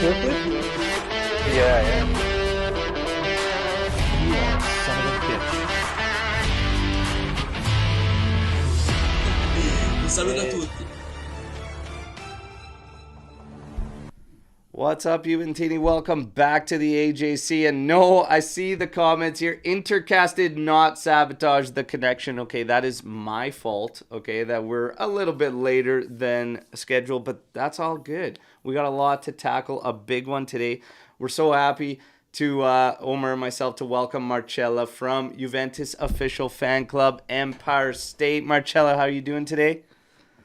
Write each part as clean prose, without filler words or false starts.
Liquid? Yeah, yeah. You are a son of a bitch. Un saluto a Hey. tutti. What's up, Juventini? Welcome back to the AJC. And no, I see the comments here. Intercast did not sabotage the connection. Okay, that is my fault. Okay, that we're a little bit later than scheduled, but that's all good. We got a lot to tackle, a big one today. We're so happy to Omer and myself to welcome Marcella from Juventus official fan club Empire State. Marcella, how are you doing today?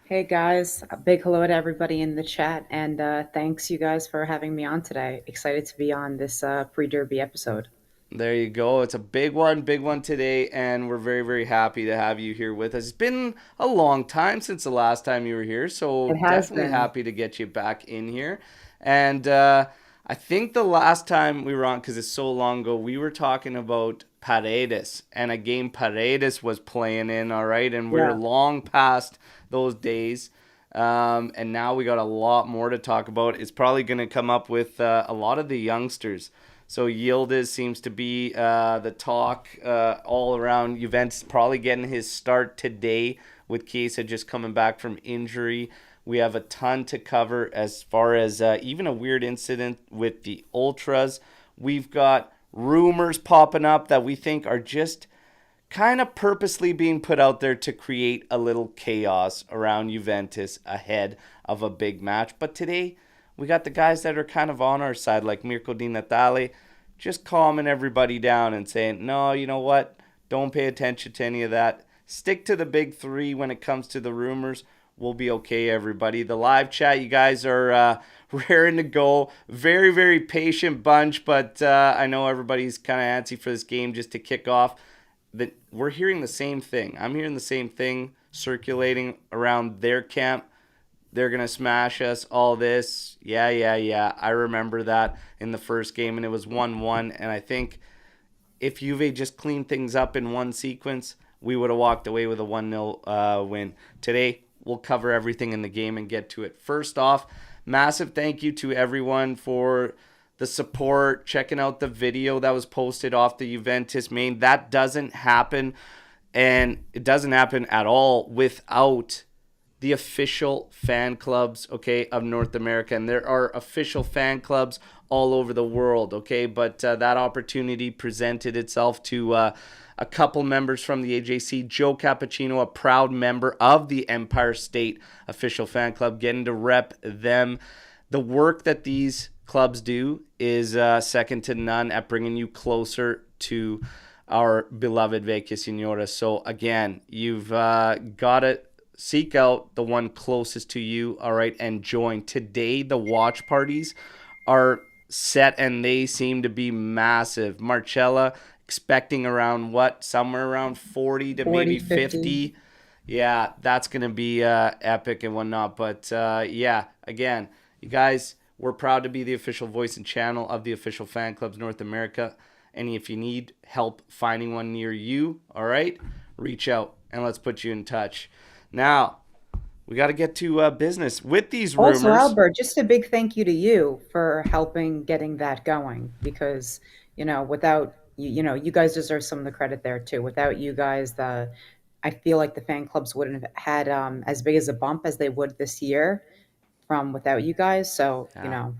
Hey guys, a big hello to everybody in the chat, and thanks you guys for having me on today. Excited to be on this pre-derby episode. There you go. It's a big one today, and we're very, very happy to have you here with us. It's been a long time since the last time you were here, so It has definitely been. happy to get you back in here. And I think the last time we were on, because it's so long ago, we were talking about Paredes and a game Paredes was playing in, all right? And we're Yeah. long past those days. And now we got a lot more to talk about. It's probably going to come up with a lot of the youngsters. So Yildiz seems to be the talk all around. Juventus probably getting his start today with Chiesa just coming back from injury. We have a ton to cover as far as even a weird incident with the Ultras. We've got rumors popping up that we think are just kind of purposely being put out there to create a little chaos around Juventus ahead of a big match. But today, we got the guys that are kind of on our side, like Mirko Di Natale, just calming everybody down and saying, no, you know what? Don't pay attention to any of that. Stick to the big three when it comes to the rumors. We'll be okay, everybody. The live chat, you guys are raring to go. Very, very patient bunch, but I know everybody's kind of antsy for this game just to kick off. That we're hearing the same thing. I'm hearing the same thing circulating around their camp. They're going to smash us, all this. Yeah. I remember that in the first game, and it was 1-1. And I think if Juve just cleaned things up in one sequence, we would have walked away with a 1-0 win. Today, we'll cover everything in the game and get to it. First off, massive thank you to everyone for the support, checking out the video that was posted off the Juventus main. That doesn't happen, and it doesn't happen at all without the official fan clubs, okay, of North America. And there are official fan clubs all over the world, okay? But that opportunity presented itself to a couple members from the AJC. Joe Cappuccino, a proud member of the Empire State official fan club, getting to rep them. The work that these clubs do is second to none at bringing you closer to our beloved Vecchia Signora. So again, you've got to seek out the one closest to you, all right, and join. Today, the watch parties are set, and they seem to be massive. Marcella expecting around what? Somewhere around 40 to 40, maybe 50. 50. Yeah, that's going to be epic and whatnot. But yeah, again, you guys, we're proud to be the official voice and channel of the official fan clubs North America. And if you need help finding one near you, all right, reach out and let's put you in touch. Now, we got to get to business with these rumors. Also, Albert, just a big thank you to you for helping getting that going because, without you guys deserve some of the credit there too. Without you guys, I feel like the fan clubs wouldn't have had as big as a bump as they would this year from without you guys. So, Yeah.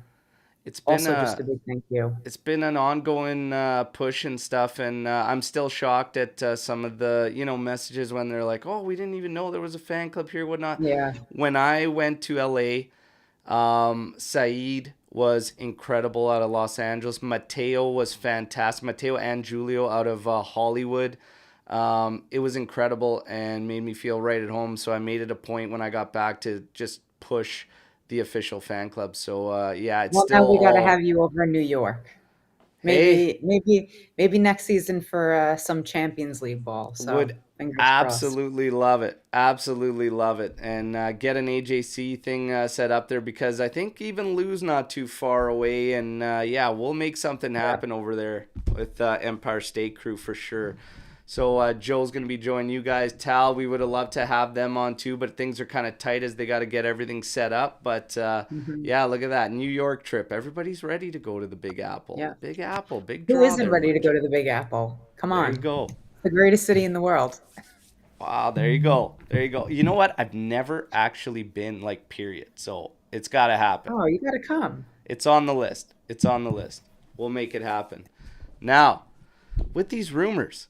It's been also just a big thank you. it's been an ongoing push and stuff, and I'm still shocked at some of the messages when they're like, "Oh, we didn't even know there was a fan club here, whatnot." Yeah. When I went to LA, Saeed was incredible out of Los Angeles. Mateo was fantastic. Mateo and Julio out of Hollywood. It was incredible and made me feel right at home. So I made it a point when I got back to just push the official fan club. So yeah, it's Well, now still we got to all. have you over in New York. Hey, Maybe next season for some Champions League ball. So would fingers crossed. absolutely love it. Absolutely love it. And get an AJC thing set up there because I think even Lou's not too far away. And yeah, we'll make something Yeah. happen over there with Empire State Crew for sure. So Joe's going to be joining you guys. Tal, we would have loved to have them on too, but things are kind of tight as they got to get everything set up. But Hmm. yeah, look at that New York trip. Everybody's ready to go to the Big Apple. Yeah. Big Apple, big Who draw isn't there, ready to go March. to the Big Apple? Come There you on. go. The greatest city in the world. Wow, there you go. There you go. You know what? I've never actually been like period. So it's got to happen. Oh, you got to come. It's on the list. It's on the list. We'll make it happen. Now, with these rumors,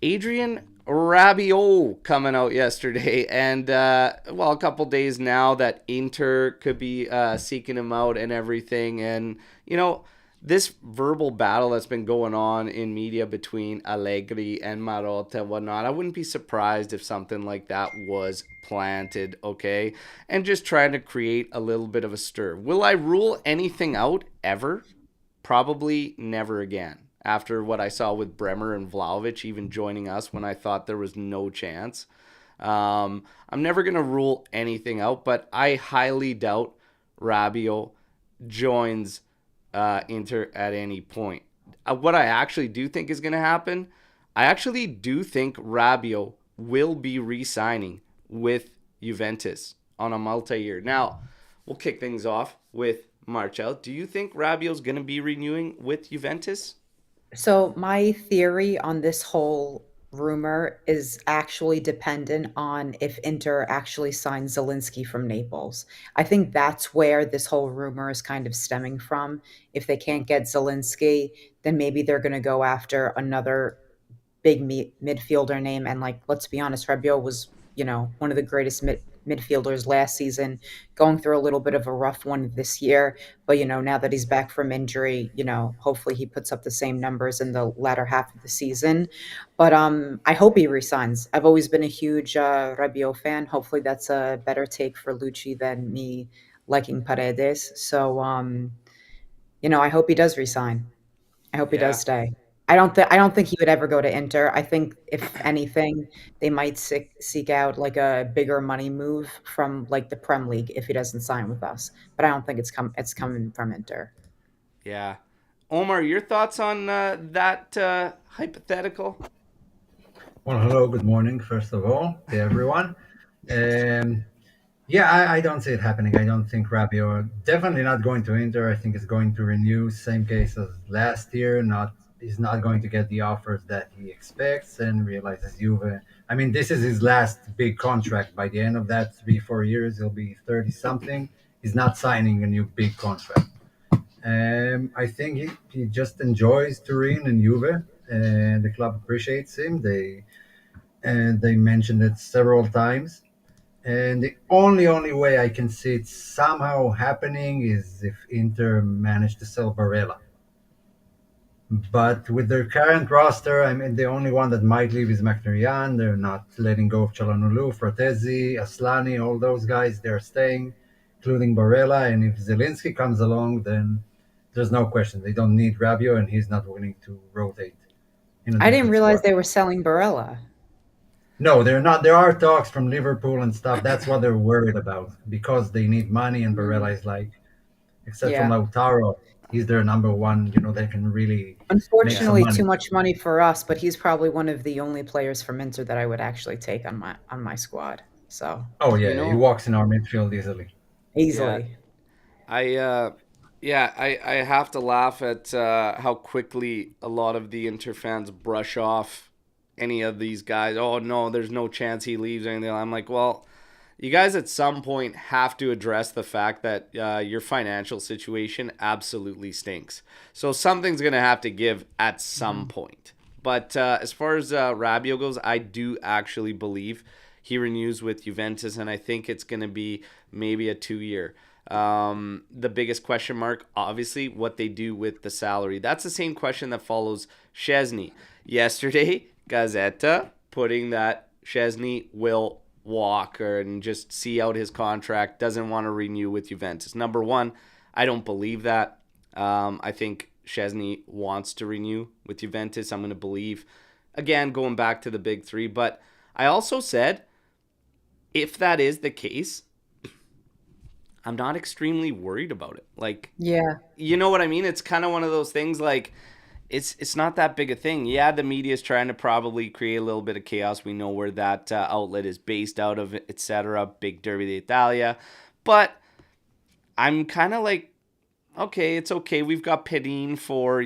Adrian Rabiot coming out yesterday, and a couple days now that Inter could be seeking him out and everything, and this verbal battle that's been going on in media between Allegri and Marotta and whatnot, I wouldn't be surprised if something like that was planted, okay? And just trying to create a little bit of a stir. Will I rule anything out ever? Probably never again. After what I saw with Bremer and Vlahovic even joining us when I thought there was no chance. I'm never going to rule anything out, but I highly doubt Rabiot joins Inter at any point. What I actually do think is going to happen, I actually do think Rabiot will be re-signing with Juventus on a multi-year. Now, we'll kick things off with Marcel. Do you think Rabiot's going to be renewing with Juventus? So my theory on this whole rumor is actually dependent on if Inter actually signs Zelensky from Naples. I think that's where this whole rumor is kind of stemming from. If they can't get Zelensky, then maybe they're going to go after another big midfielder name. And like, let's be honest, Rabiot was, one of the greatest midfielders last season, going through a little bit of a rough one this year. But, now that he's back from injury, hopefully he puts up the same numbers in the latter half of the season. But I hope he resigns. I've always been a huge Rabiot fan. Hopefully that's a better take for Lucci than me liking Paredes. So, I hope he does resign. I hope he does Yeah. stay. I don't think he would ever go to Inter. I think if anything, they might seek out like a bigger money move from like the Prem League if he doesn't sign with us. But I don't think it's coming from Inter. Yeah. Omar, your thoughts on that hypothetical? Well, hello, good morning, first of all, to everyone. Um, yeah, I don't see it happening. I don't think Rabiot, definitely not going to Inter. I think it's going to renew. Same case as last year. He's not going to get the offers that he expects and realizes Juve. I mean, this is his last big contract. By the end of that 3-4 years, he'll be 30 something. He's not signing a new big contract. I think he just enjoys Turin and Juve, and the club appreciates him. They mentioned it several times. And the only way I can see it somehow happening is if Inter manage to sell Barella. But with their current roster, I mean, the only one that might leave is Mkhitaryan. They're not letting go of Çalhanoğlu, Fratesi, Aslani, all those guys. They're staying, including Barella. And if Zelensky comes along, then there's no question. They don't need Rabiot, and he's not willing to rotate in a I didn't different realize squad. they were selling Barella. No, they're not. There are talks from Liverpool and stuff. That's what they're worried about because they need money. And Mm, Barella is like, except from yeah. Lautaro, he's their number one. They can really make Yeah. some Unfortunately, too money. much money for us, but he's probably one of the only players from Inter that I would actually take on my squad. So Oh You yeah, he know, walks in our midfield easily. yeah, easily. I I have to laugh at how quickly a lot of the Inter fans brush off any of these guys. Oh no, there's no chance he leaves or anything. I'm like, well, you guys at some point have to address the fact that your financial situation absolutely stinks. So something's gonna have to give at some Mhm. point. But as far as Rabiot goes, I do actually believe he renews with Juventus, and I think it's gonna be maybe a 2 year. The biggest question mark, obviously, what they do with the salary. That's the same question that follows Szczesny. Yesterday, Gazeta putting that Szczesny will walk and just see out his contract, doesn't want to renew with Juventus. Number one, I don't believe that. I think Szczesny wants to renew with Juventus. I'm going to believe, again, going back to the big three. But I also said, if that is the case, I'm not extremely worried about it. Like, Yeah. you know what I mean? It's kind of one of those things like, it's not that big a thing. Yeah, the media is trying to probably create a little bit of chaos. We know where that outlet is based out of, etc. Big Derby d'Italia, but I'm kind of like, okay, it's okay. We've got Pedine for,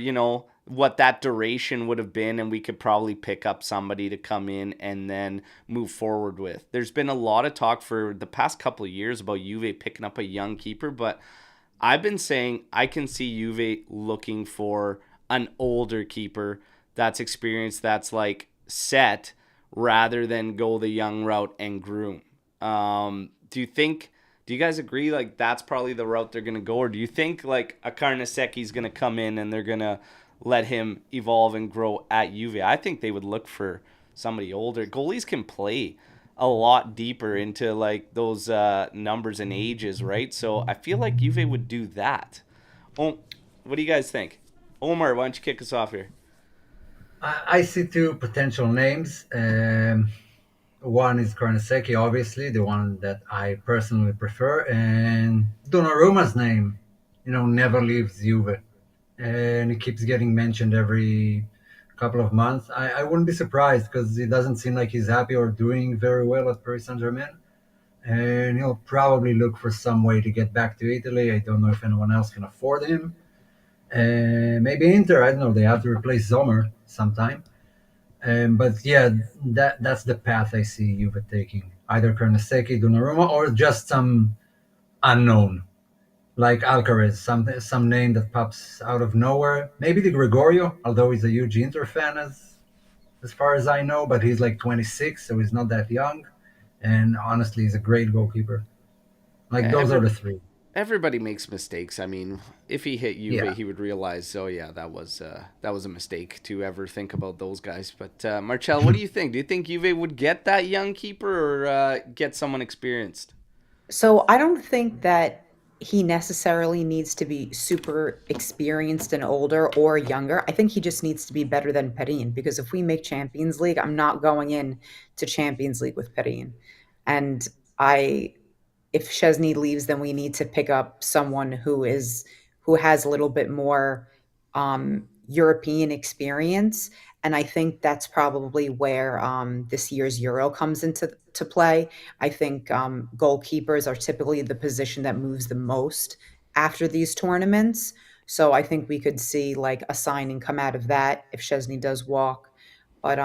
what that duration would have been, and we could probably pick up somebody to come in and then move forward with. There's been a lot of talk for the past couple of years about Juve picking up a young keeper, but I've been saying I can see Juve looking for an older keeper that's experienced, that's like set, rather than go the young route and groom. Do you guys agree like that's probably the route they're gonna go, or do you think like a Carneseki's gonna come in and they're gonna let him evolve and grow at Juve? I think they would look for somebody older. Goalies can play a lot deeper into like those numbers and ages, right? So I feel like Juve would do that. Oh, what do you guys think? Omer, why don't you kick us off here? I see two potential names. One is Karnaseki, obviously, the one that I personally prefer, and Donnarumma's name, never leaves Juve, and it keeps getting mentioned every couple of months. I wouldn't be surprised because it doesn't seem like he's happy or doing very well at Paris Saint-Germain, and he'll probably look for some way to get back to Italy. I don't know if anyone else can afford him. Maybe Inter, I don't know, they have to replace Zomer sometime. But yeah, that's the path I see Juve taking. Either Karnaseki, Donnarumma, or just some unknown, like Alcaraz, some name that pops out of nowhere. Maybe the Gregorio, although he's a huge Inter fan, as far as I know, but he's like 26, so he's not that young. And honestly, he's a great goalkeeper. Like those are Every, the three. everybody makes mistakes. I mean, if he hit Juve, Yeah. he would realize, oh yeah, that was a mistake to ever think about those guys. But Marcel, what do you think? Do you think Juve would get that young keeper or get someone experienced? So I don't think that he necessarily needs to be super experienced and older or younger. I think he just needs to be better than Perin, because if we make Champions League, I'm not going in to Champions League with Perin. And I if Chesney leaves, then we need to pick up someone who has a little bit more European experience. And I think that's probably where this year's Euro comes into to play. I think goalkeepers are typically the position that moves the most after these tournaments. So I think we could see like a signing come out of that if Chesney does walk. But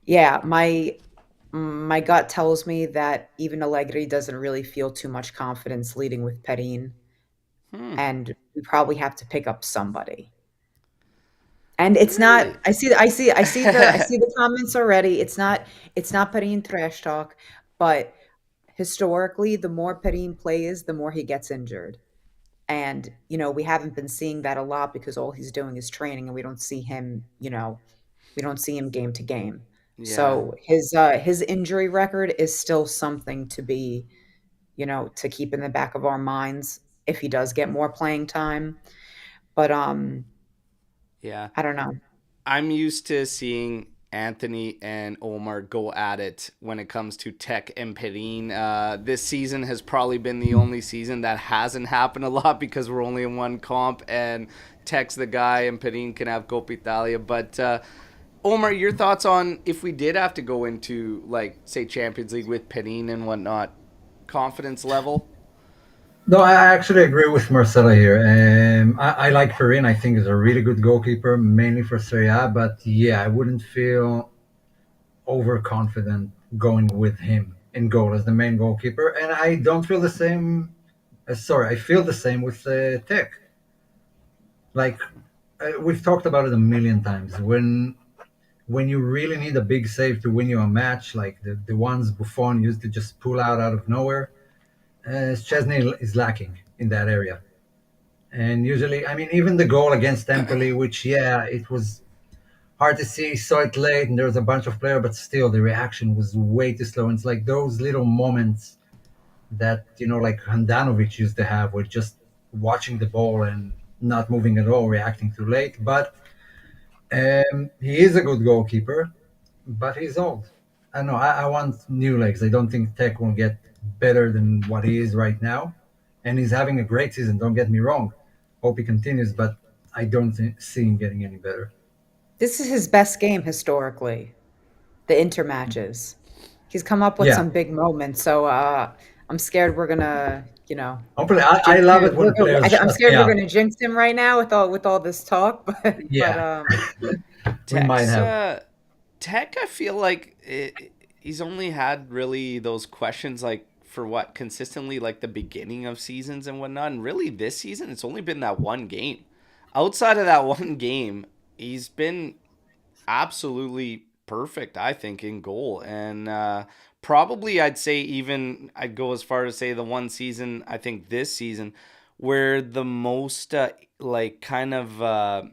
yeah, my gut tells me that even Allegri doesn't really feel too much confidence leading with Perin, Hmm. and we probably have to pick up somebody. And it's not. Really? I see the comments already. It's not Perin trash talk, but historically, the more Perin plays, the more he gets injured. And we haven't been seeing that a lot because all he's doing is training, and we don't see him game to game. Yeah. So his injury record is still something to keep in the back of our minds if he does get more playing time. But Yeah. I don't know. I'm used to seeing Anthony and Omar go at it when it comes to Tech and Perin. This season has probably been the only season that hasn't happened a lot because we're only in one comp and Tech's the guy and Perin can have Coppa Italia. But Omar, your thoughts on if we did have to go into, like, say, Champions League with Perin and whatnot, confidence level? No, I actually agree with Marcelo here. I like Perin. I think he's a really good goalkeeper, mainly for Serie A. But yeah, I wouldn't feel overconfident going with him in goal as the main goalkeeper. And I don't feel the same. Sorry, I feel the same with Tech. Like we've talked about it a million times. When you really need a big save to win you a match, like the ones Buffon used to just pull out of nowhere, Chesney is lacking in that area. And usually, I mean, even the goal against Empoli, which, yeah, it was hard to see, saw it late, and there was a bunch of players, but still, the reaction was way too slow. And it's like those little moments that, like Handanovic used to have, with just watching the ball and not moving at all, reacting too late. But he is a good goalkeeper, but he's old. I don't know. I want new legs. I don't think Tech will get better than what he is right now. And he's having a great season, don't get me wrong. Hope he continues, but I don't see him getting any better. This is his best game historically, the Inter matches. He's come up with Yeah, some big moments, so I'm scared we're gonna, hopefully, I jinx love him. it when players I'm shut me scared we're up. gonna jinx him right now with all this talk, but Yeah, we might Tech's have. Tech, I feel like he's only had really those questions like for what consistently like the beginning of seasons and whatnot, and really this season it's only been that one game. Outside of that one game, he's been absolutely perfect, I think, in goal. And probably I'd say even I'd go as far to say the one season, I think this season, where the most like kind of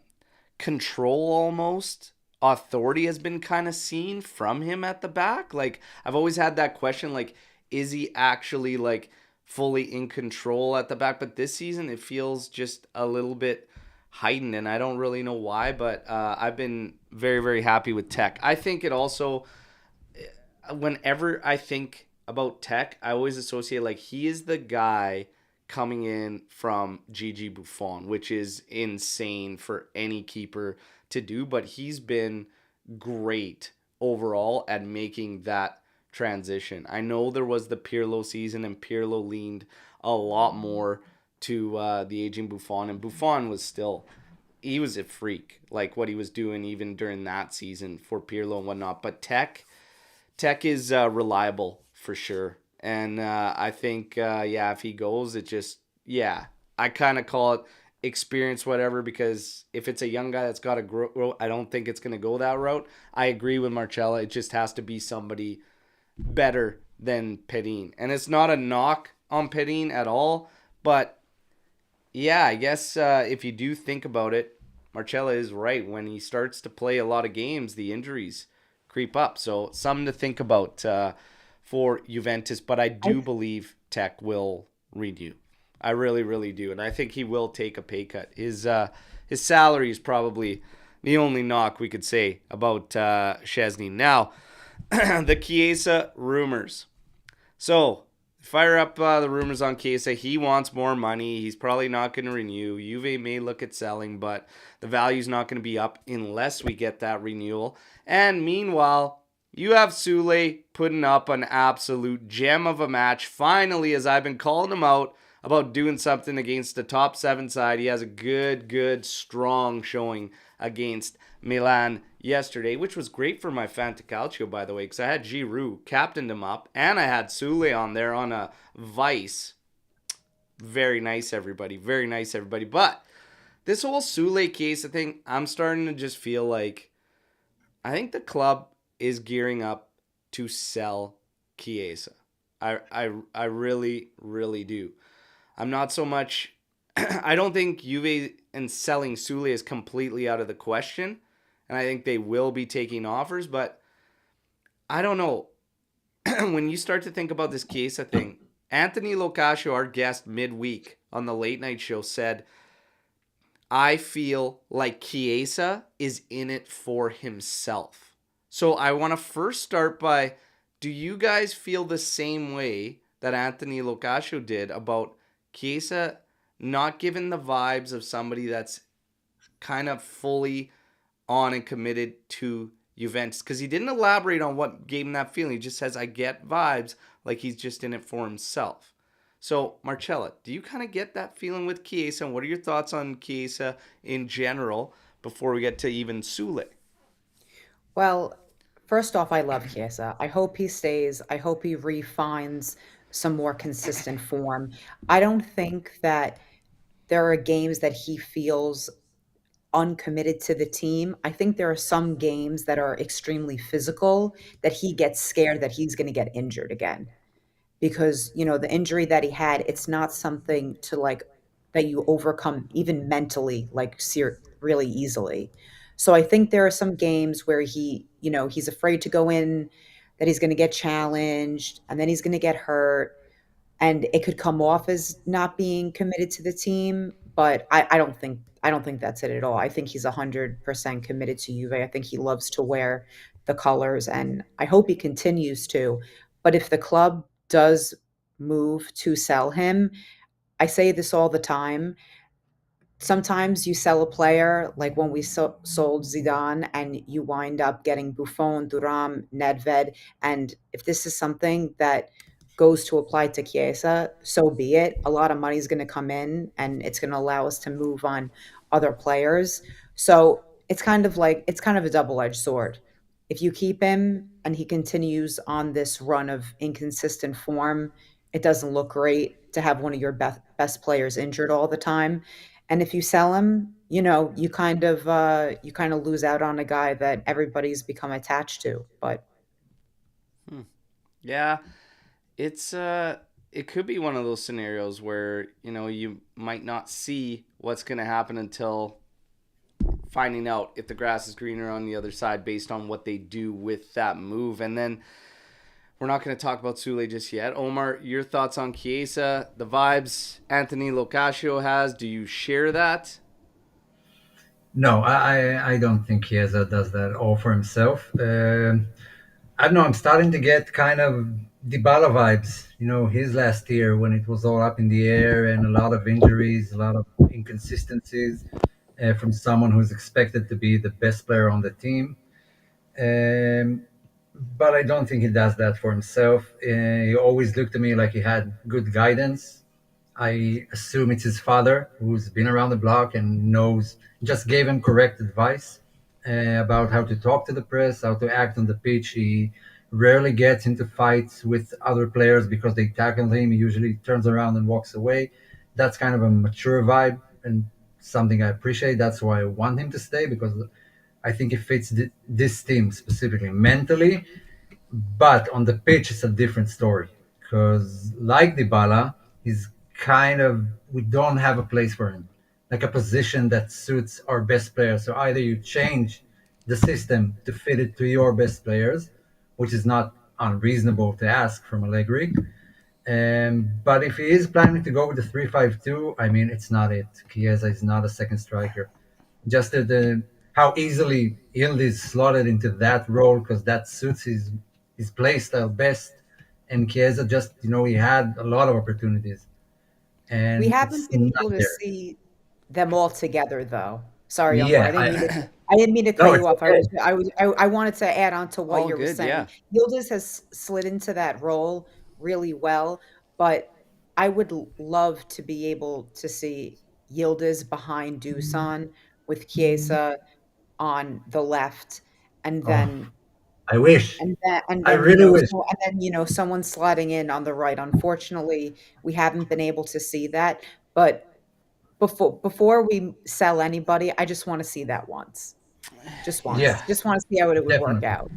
control almost authority has been kind of seen from him at the back. Like I've always had that question like is he actually like fully in control at the back, but this season it feels just a little bit heightened and I don't really know why, but I've been very very happy with Tech. I think it also whenever I think about Tech, I always associate like he is the guy coming in from Gigi Buffon, which is insane for any keeper to do, but he's been great overall at making that transition. I know there was the Pirlo season and Pirlo leaned a lot more to the aging Buffon, and Buffon was still he was a freak like what he was doing even during that season for Pirlo and whatnot. But Tech is reliable for sure. And I think, yeah, if he goes, it just, yeah, I kind of call it experience, whatever, because if it's a young guy that's got to grow, I don't think it's going to go that route. I agree with Marcella. It just has to be somebody better than Pedin. And it's not a knock on Pedin at all. But yeah, I guess if you do think about it, Marcella is right. When he starts to play a lot of games, the injuries creep up. So something to think about for Juventus. But I do believe Tech will renew. I really, really do, and I think he will take a pay cut. His salary is probably the only knock we could say about Chesney. Now, the Chiesa rumors. So fire up the rumors on Chiesa. He wants more money. He's probably not going to renew. Juve may look at selling, but the value's not going to be up unless we get that renewal. And meanwhile, you have Sule putting up an absolute gem of a match. Finally, as I've been calling him out about doing something against the top 7 side, he has a good, strong showing against Milan yesterday, which was great for my Fantacalcio, by the way, because I had Giroud, captained him up, and I had Sule on there on a vice. Very nice, everybody. Very nice, everybody. But this whole Sule Chiesa thing, I'm starting to just feel like I think the club is gearing up to sell Chiesa. I really, really do. I'm not so much. I don't think Juve and selling Sule is completely out of the question, and I think they will be taking offers. But I don't know. When you start to think about this Chiesa thing, Anthony Locascio, our guest midweek on the late night show, said, "I feel like Chiesa is in it for himself." So I want to first start by, do you guys feel the same way that Anthony Locascio did about Chiesa not giving the vibes of somebody that's kind of fully on and committed to Juventus? Because he didn't elaborate on what gave him that feeling. He just says, I get vibes like he's just in it for himself. So, Marcella, do you kind of get that feeling with Chiesa? And what are your thoughts on Chiesa in general before we get to even Sule? Well, first off, I love Chiesa. I hope he stays. I hope he refines some more consistent form. I don't think that there are games that he feels uncommitted to the team. I think there are some games that are extremely physical that he gets scared that he's going to get injured again because, the injury that he had, it's not something to like that you overcome even mentally like really easily. So I think there are some games where he's afraid to go in, that he's going to get challenged and then he's going to get hurt, and it could come off as not being committed to the team, but I don't think that's it at all. I think he's 100% committed to Juve. I think he loves to wear the colors, and I hope he continues to. But if the club does move to sell him, I say this all the time, sometimes you sell a player, like when we sold Zidane, and you wind up getting Buffon, Thuram, Nedved. And if this is something that goes to apply to Chiesa, so be it. A lot of money is going to come in, and it's going to allow us to move on other players. So it's kind of a double-edged sword. If you keep him and he continues on this run of inconsistent form, it doesn't look great to have one of your best players injured all the time. And if you sell him, you kind of lose out on a guy that everybody's become attached to. But Hmm. Yeah, it's it could be one of those scenarios where you might not see what's going to happen until finding out if the grass is greener on the other side based on what they do with that move. And then we're not going to talk about Sule just yet. Omar, your thoughts on Chiesa, the vibes Anthony Locascio has, do you share that? No, I don't think Chiesa does that all for himself. I don't know. I'm starting to get kind of Dybala vibes. His last year when it was all up in the air and a lot of injuries, a lot of inconsistencies from someone who's expected to be the best player on the team. Um, but I don't think he does that for himself. He always looked to me like he had good guidance. I assume it's his father who's been around the block and knows, just gave him correct advice about how to talk to the press, how to act on the pitch. He rarely gets into fights with other players because they tackle him. He usually turns around and walks away. That's kind of a mature vibe and something I appreciate. That's why I want him to stay, because I think it fits this team specifically mentally. But on the pitch, it's a different story because, like Dybala, he's kind of, we don't have a place for him, like a position that suits our best players. So either you change the system to fit it to your best players, which is not unreasonable to ask from Allegri. But if he is planning to go with the 3-5-2, I mean, it's not it. Chiesa is not a second striker. Just the how easily Yildiz slotted into that role, because that suits his play style best. And Chiesa just, he had a lot of opportunities, we and haven't it's been not able to there. see them all together, though. Sorry, Omar. Yeah, I didn't mean to cut no, you it's off. okay. I wanted to add on to what All you were good, saying. yeah. Yildiz has slid into that role really well, but I would love to be able to see Yildiz behind Dusan with Chiesa on the left, and Oh, then I wish. and I then really wish. someone sliding in on the right. Unfortunately, we haven't been able to see that, but before we sell anybody, I just want to see that once. Just Yeah, once. Just want to see how it would work definitely. out.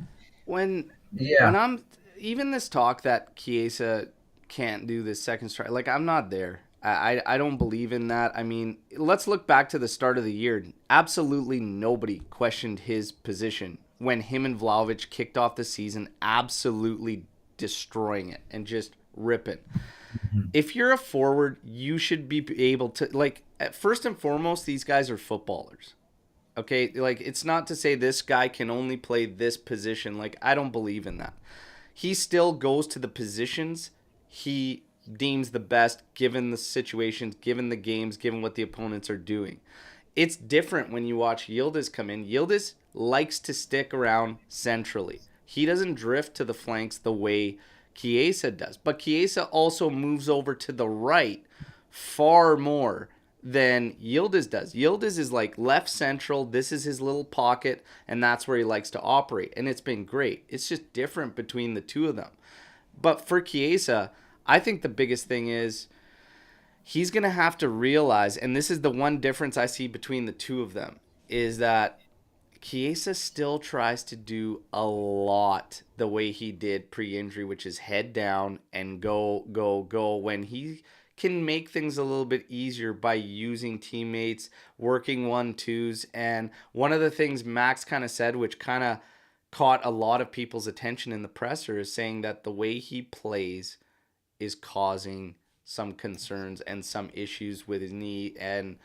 when Yeah. when I'm even this talk that Chiesa can't do this second strike, like I'm not there. I don't believe in that. I mean, let's look back to the start of the year. Absolutely nobody questioned his position when him and Vlahovic kicked off the season, absolutely destroying it and just ripping. Mhm. If you're a forward, you should be able to, like, first and foremost, these guys are footballers. Okay, like it's not to say this guy can only play this position. Like I don't believe in that. He still goes to the positions he deems the best given the situations, given the games, given what the opponents are doing. It's different when you watch Yildiz come in. Yildiz likes to stick around centrally. He doesn't drift to the flanks the way Chiesa does. But Chiesa also moves over to the right far more than Yildiz does. Yildiz is like left central. This is his little pocket, and that's where he likes to operate. And it's been great. It's just different between the two of them. But for Chiesa, I think the biggest thing is he's going to have to realize, and this is the one difference I see between the two of them, is that Chiesa still tries to do a lot the way he did pre-injury, which is head down and go, go, go. When he can make things a little bit easier by using teammates, working 1-2s. And one of the things Max kind of said, which kind of caught a lot of people's attention in the presser, is saying that the way he plays is causing some concerns and some issues with his knee. And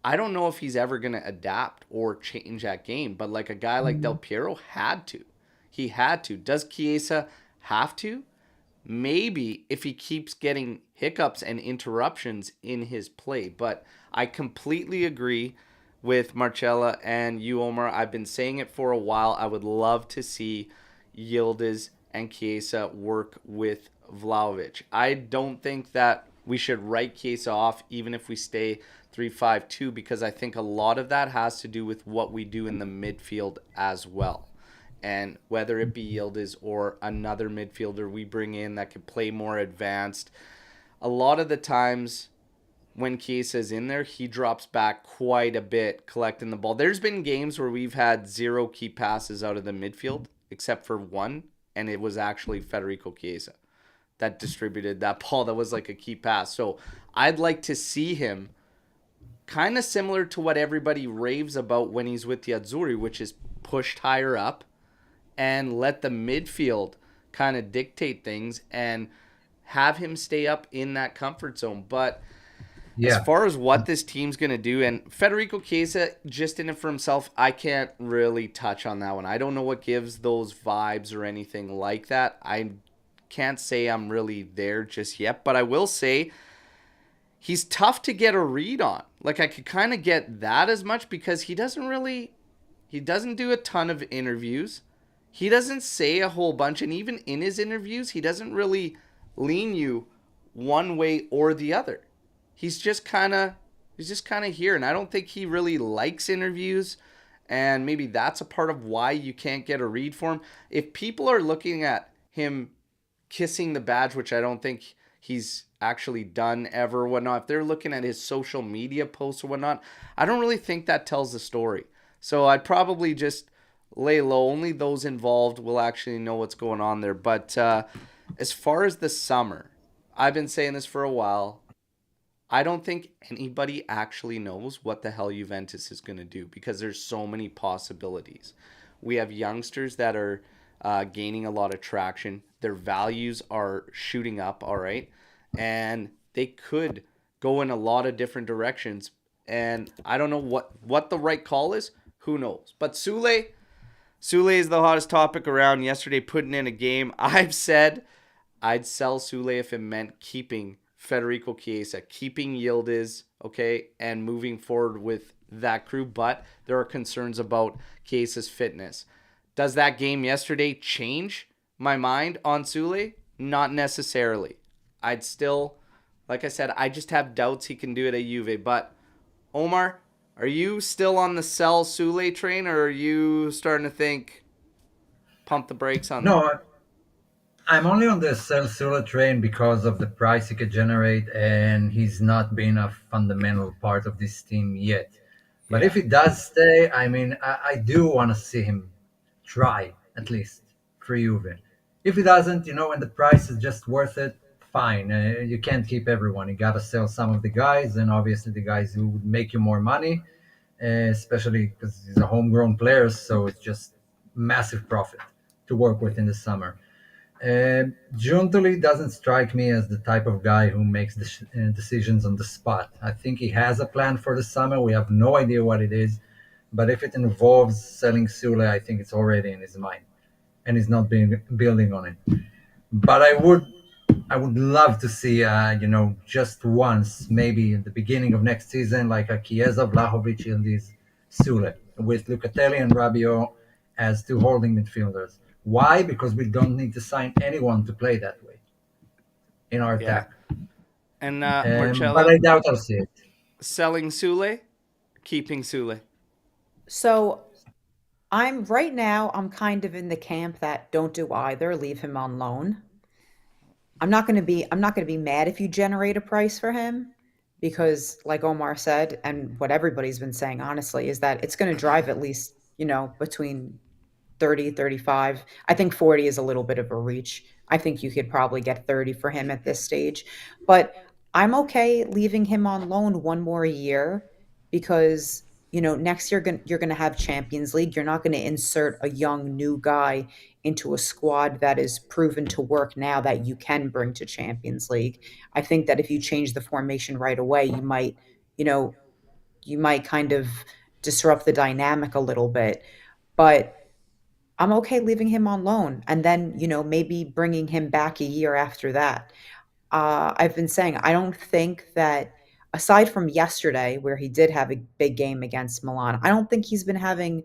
I don't know if he's ever going to adapt or change that game, but like a guy like Del Piero had to. He had to. Does Chiesa have to? Maybe if he keeps getting hiccups and interruptions in his play, but I completely agree with Marcella and you, Omer. I've been saying it for a while. I would love to see Yildiz and Chiesa work with Vlahovic. I don't think that we should write Chiesa off even if we stay 3-5-2, because I think a lot of that has to do with what we do in the midfield as well. And whether it be Yildiz or another midfielder we bring in that could play more advanced, a lot of the times when Chiesa is in there, he drops back quite a bit collecting the ball. There's been games where we've had 0 key passes out of the midfield, except for one, and it was actually Federico Chiesa that distributed that ball that was like a key pass. So I'd like to see him kind of similar to what everybody raves about when he's with the Azzurri, which is pushed higher up and let the midfield kind of dictate things and have him stay up in that comfort zone. But as Yeah. far as what this team's going to do, and Federico Chiesa just in it for himself, I can't really touch on that one. I don't know what gives those vibes or anything like that. I can't say I'm really there just yet, but I will say he's tough to get a read on. Like, I could kind of get that as much because he doesn't do a ton of interviews. He doesn't say a whole bunch, and even in his interviews, he doesn't really lean you one way or the other. He's just kind of here, and I don't think he really likes interviews, and maybe that's a part of why you can't get a read for him. If people are looking at him kissing the badge, which I don't think he's actually done ever or whatnot, if they're looking at his social media posts or whatnot, I don't really think that tells the story. So I'd probably just lay low. Only those involved will actually know what's going on there. But as far as the summer, I've been saying this for a while. I don't think anybody actually knows what the hell Juventus is going to do because there's so many possibilities. We have youngsters that are gaining a lot of traction. Their values are shooting up, all right? And they could go in a lot of different directions. And I don't know what the right call is. Who knows? But Sule is the hottest topic around yesterday, putting in a game. I've said I'd sell Sule if it meant keeping Federico Chiesa, keeping Yildiz, okay, and moving forward with that crew. But there are concerns about Chiesa's fitness. Does that game yesterday change my mind on Sule? Not necessarily. I'd still, like I said, I just have doubts he can do it at Juve. But Omar, are you still on the sell Sule train, or are you starting to think pump the brakes on that? No, I'm only on the Cell Sula train because of the price he could generate, and he's not been a fundamental part of this team yet. But if Yeah. he does stay, I mean, I do want to see him try at least for Juve. If he doesn't, when the price is just worth it, fine. You can't keep everyone. You got to sell some of the guys, and obviously the guys who would make you more money, especially because he's a homegrown player, so it's just massive profit to work with in the summer. Giuntoli doesn't strike me as the type of guy who makes decisions on the spot. I think he has a plan for the summer. We have no idea what it is, but if it involves selling Sule, I think it's already in his mind, and he's not being building on it. But I would love to see, just once, maybe in the beginning of next season, like a Chiesa, Vlahovic, and these Sule with Lucatelli and Rabiot as two holding midfielders. Why? Because we don't need to sign anyone to play that way in our Yeah. attack. And But Marcella, I doubt I'll see it. selling Sule, keeping Sule. So I'm kind of in the camp that don't do either, leave him on loan. I'm not going to be mad if you generate a price for him because like Omar said and what everybody's been saying honestly is that it's going to drive at least, between 30, 35. I think 40 is a little bit of a reach. I think you could probably get 30 for him at this stage. But I'm okay leaving him on loan one more year because, next year you're going to have Champions League. You're not going to insert a young new guy into a squad that is proven to work now that you can bring to Champions League. I think that if you change the formation right away, you know, you might kind of disrupt the dynamic a little bit. But I'm okay leaving him on loan and then, maybe bringing him back a year after that. I've been saying I don't think that aside from yesterday, where he did have a big game against Milan, I don't think he's been having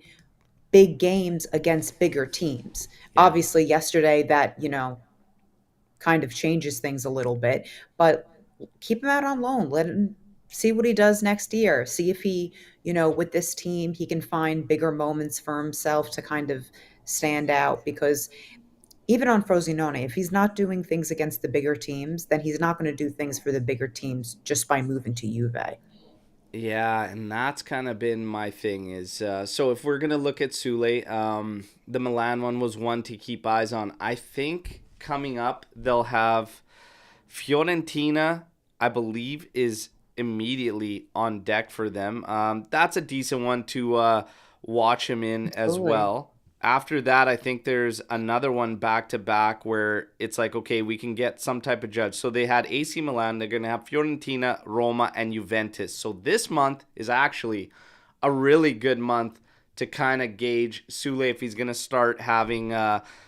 big games against bigger teams. Yeah. Obviously, yesterday that, kind of changes things a little bit, but keep him out on loan. Let him see what he does next year. See if he, with this team, he can find bigger moments for himself to kind of stand out because even on Frosinone, if he's not doing things against the bigger teams, then he's not going to do things for the bigger teams just by moving to Juve. Yeah, and that's kind of been my thing is so if we're gonna look at Sule, the Milan one was one to keep eyes on. I think coming up they'll have Fiorentina, I believe, is immediately on deck for them. That's a decent one to watch him in as Absolutely. well. After that, I think there's another one back to back where it's like, okay, we can get some type of judge. So they had AC Milan, they're going to have Fiorentina, Roma, and Juventus. So this month is actually a really good month to kind of gauge Sule if he's going to start having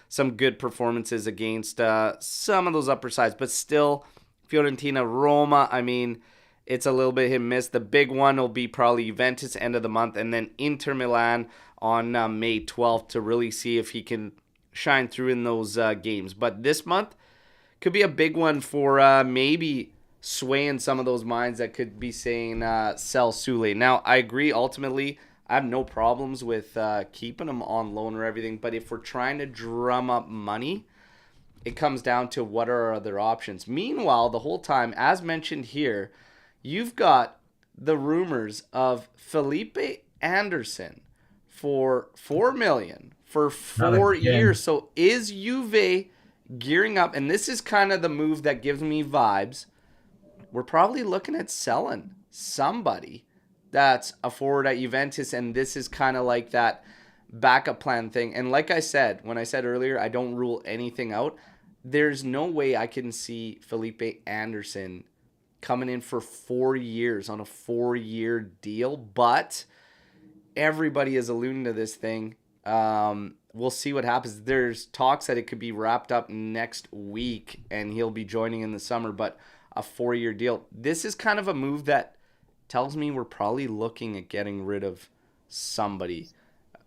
some good performances against some of those upper sides. But still, Fiorentina, Roma, I mean, it's a little bit hit and miss. The big one will be probably Juventus end of the month, and then Inter Milan on May 12th to really see if he can shine through in those games. But this month could be a big one for maybe swaying some of those minds that could be saying sell Sule. Now, I agree ultimately. I have no problems with keeping him on loan or everything, but if we're trying to drum up money, it comes down to what are our other options. Meanwhile, the whole time, as mentioned here, you've got the rumors of Felipe Anderson for 4 million for Not 4 years. again. So is Juve gearing up? And this is kind of the move that gives me vibes. We're probably looking at selling somebody that's a forward at Juventus, and this is kind of like that backup plan thing. And like I said, when I said earlier, I don't rule anything out. There's no way I can see Felipe Anderson coming in for 4 years on a 4-year deal, but everybody is alluding to this thing. We'll see what happens. There's talks that it could be wrapped up next week and he'll be joining in the summer, but a 4-year deal. This is kind of a move that tells me we're probably looking at getting rid of somebody.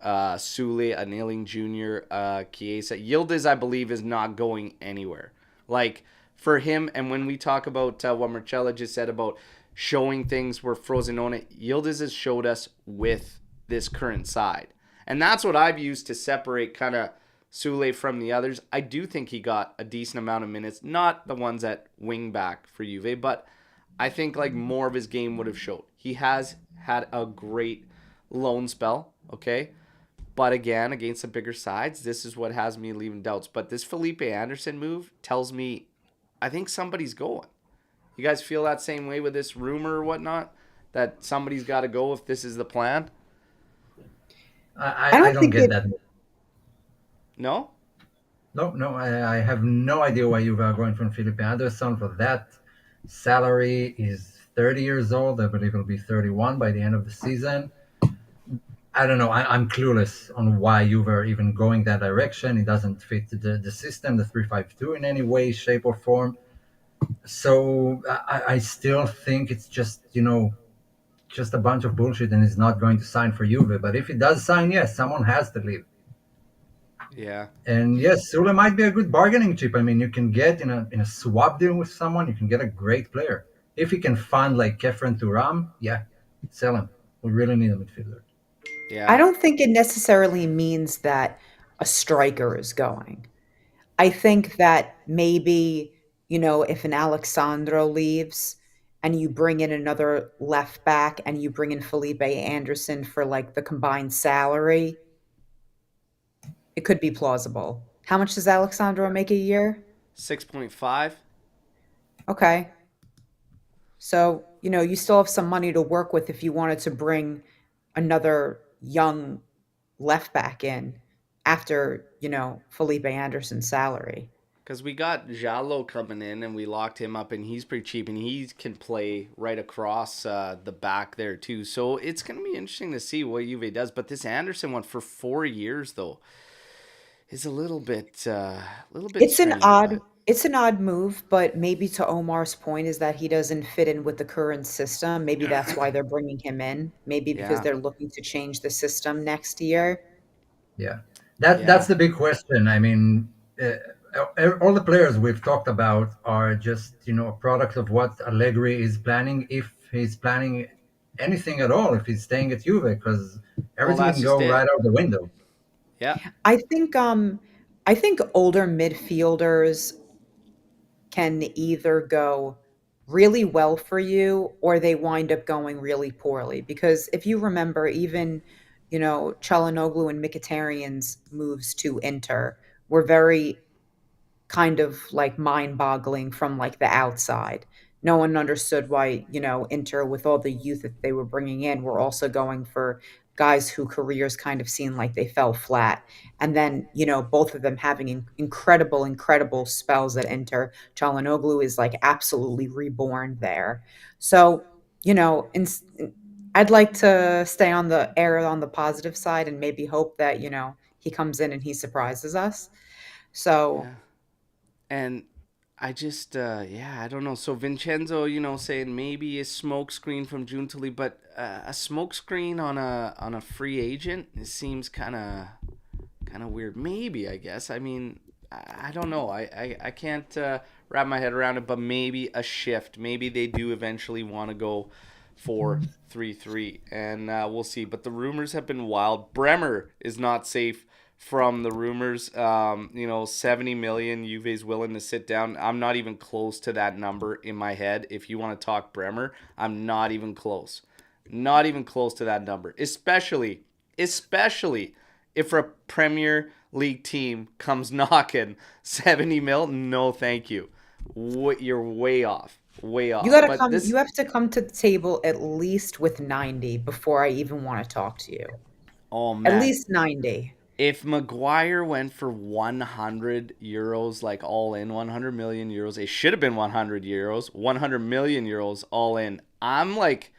Sule, Aniling Jr., Chiesa. Yildiz, I believe, is not going anywhere. Like, for him, and when we talk about what Marcella just said about showing things where Frosinone, Yildiz has showed us with this current side. And that's what I've used to separate kind of Sule from the others. I do think he got a decent amount of minutes, not the ones at wing back for Juve, but I think like more of his game would have showed. He has had a great loan spell, okay? But again, against the bigger sides, this is what has me leaving doubts. But this Felipe Anderson move tells me I think somebody's going. You guys feel that same way with this rumor or whatnot? That somebody's got to go if this is the plan? I I don't don't think get it. that. No? No, no, I have no idea why you are going from Felipe Anderson for that salary. Is 30 years old. I believe he'll be 31 by the end of the season. I don't know. I'm clueless on why you were even going that direction. It doesn't fit the system, the 3-5-2 in any way, shape, or form. So I still think it's just a bunch of bullshit, and he's not going to sign for Juve. But if he does sign, yes, someone has to leave. Yeah. And yes, Sule might be a good bargaining chip. I mean, you can get in a swap deal with someone, you can get a great player. If you can fund like Kefren Turam, yeah, sell him. We really need a midfielder. I Yeah. don't think it necessarily means that a striker is going. I think that maybe, if an Alexandro leaves and you bring in another left back and you bring in Felipe Anderson for like the combined salary, it could be plausible. How much does Alexandro make a year? 6.5. Okay. So, you still have some money to work with if you wanted to bring another young left back in after, Felipe Anderson's salary. Because we got Jalo coming in and we locked him up and he's pretty cheap and he can play right across the back there too. So it's going to be interesting to see what Juve does. But this Anderson one for 4 years though is a little bit It's an strange with odd that. It's an odd move, but maybe to Omar's point is that he doesn't fit in with the current system. Maybe that's why they're bringing him in. Maybe because Yeah, they're looking to change the system next year. Yeah, that's yeah. the big question. I mean, all the players we've talked about are just a product of what Allegri is planning, if he's planning anything at all, if he's staying at Juve, because Well, everything that's can just go right it. out the window. Yeah, I think I think older midfielders can either go really well for you or they wind up going really poorly. Because if you remember, even, Çalhanoğlu and Mkhitaryan's moves to Inter were very kind of like mind-boggling from like the outside. No one understood why, Inter with all the youth that they were bringing in were also going for guys who careers kind of seemed like they fell flat. And then, both of them having incredible spells at Inter. Çalhanoğlu is like absolutely reborn there. So, you know, in, I'd like to stay on the air on the positive side and maybe hope that, he comes in and he surprises us. So yeah. And I just, yeah, I don't know. So Vincenzo, saying maybe a smoke screen from June to leave, but a smoke screen on a free agent, it seems kind of weird. Maybe, I guess. I mean, I don't know. I can't wrap my head around it, but maybe a shift. Maybe they do eventually want to go 4-3-3, and we'll see. But the rumors have been wild. Bremer is not safe from the rumors. 70 million Juve's willing to sit down. I'm not even close to that number in my head. If you want to talk Bremer, I'm not even close. Not even close to that number. Especially if a Premier League team comes knocking 70 mil, no thank you. You're way off. Way you off. gotta But come, this, you have to come to the table at least with 90 before I even want to talk to you. oh At man, least 90. if Maguire went for 100 euros, like all in 100 million euros, it should have been 100 euros, 100 million euros all in. I'm like,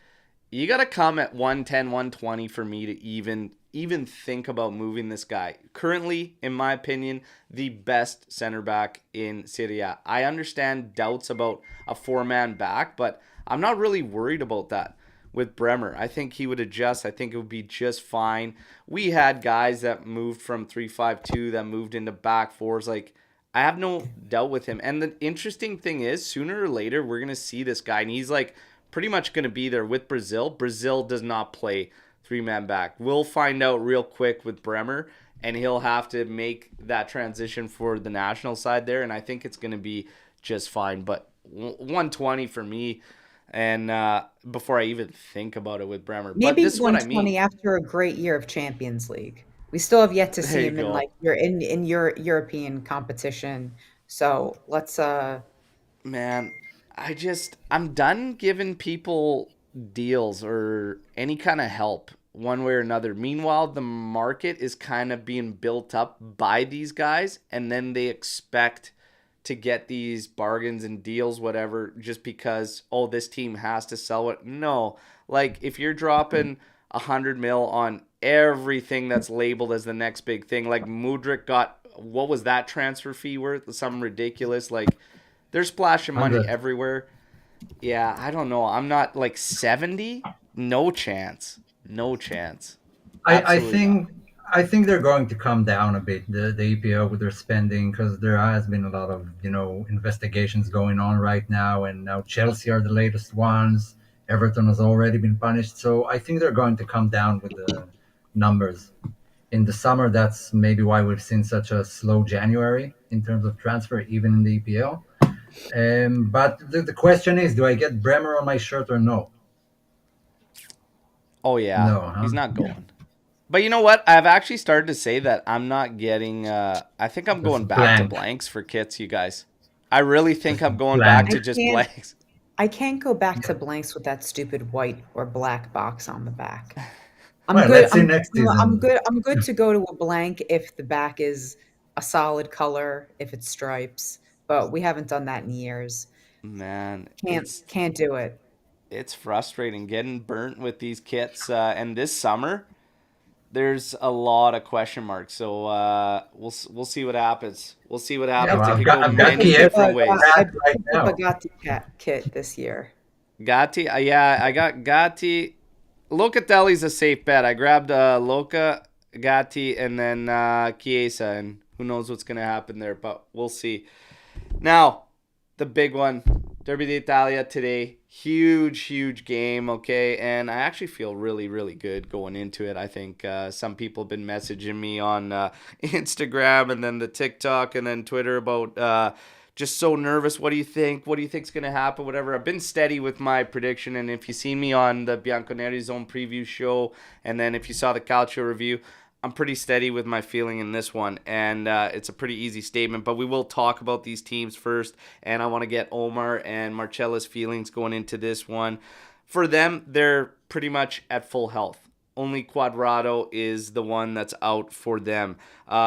you got to come at 110, 120 for me to even think about moving this guy. Currently, in my opinion, the best center back in Serie A. I understand doubts about a four-man back, but I'm not really worried about that with Bremer. I think he would adjust. I think it would be just fine. We had guys that moved from 3-5-2 that moved into back fours. Like, I have no doubt with him. And the interesting thing is, sooner or later, we're going to see this guy. And he's like pretty much going to be there with Brazil. Brazil does not play three-man back. We'll find out real quick with Bremer. And he'll have to make that transition for the national side there. And I think it's going to be just fine. But 120 for me, and before I even think about it with Bremer. But Maybe this is what I mean. 120 after a great year of Champions League. We still have yet to There see you him in go. like your European competition. So let's. Man, I'm done giving people deals or any kind of help one way or another. Meanwhile, the market is kind of being built up by these guys, and then they expect to get these bargains and deals, whatever, just because, oh, this team has to sell it. No, like if you're dropping 100 mil on everything that's labeled as the next big thing, like Mudrik got, what was that transfer fee worth? Something ridiculous. Like they're splashing money 100. everywhere. Yeah, I don't know. I'm not like 70. No chance. No chance. I Absolutely not. think they're going to come down a bit, the EPL, with their spending, because there has been a lot of investigations going on right now, and now Chelsea are the latest ones. Everton has already been punished, so I think they're going to come down with the numbers in the summer. That's maybe why we've seen such a slow January in terms of transfer, even in the EPL. But the question is, do I get Bremer on my shirt or no? Oh yeah, No, he's huh? not going. But you know what? I've actually started to say that I'm not getting. I think I'm going Just back to blank, blanks for kits, you guys. I really think just I'm going back blank. I to just can't blanks. I can't go back Yeah. to blanks with that stupid white or black box on the back. I'm Well, good. let's see next I'm season. good. I'm good to go to a blank if the back is a solid color, if it's stripes. But we haven't done that in years. Man, Can't do it. it's frustrating getting burnt with these kits. And this summer, there's a lot of question marks. So we'll see what happens. We'll see what Yeah, happens. well, It could go I've got many Kiev different ways. I right picked up a now. Gatti kit this year. Gatti, yeah, I got Gatti. Locatelli's a safe bet. I grabbed Luca, Gatti, and then Chiesa, and who knows what's gonna happen there, but we'll see. Now, the big one, Derby d'Italia today. Huge, huge game, okay? And I actually feel really, really good going into it. I think some people have been messaging me on Instagram and then the TikTok and then Twitter about just so nervous. What do you think? What do you think's going to happen? Whatever. I've been steady with my prediction, and if you see me on the Bianconeri Zone preview show, and then if you saw the Calcio review, I'm pretty steady with my feeling in this one, and it's a pretty easy statement, but we will talk about these teams first, and I want to get Omer and Marcella's feelings going into this one. For them, they're pretty much at full health. Only Quadrado is the one that's out for them.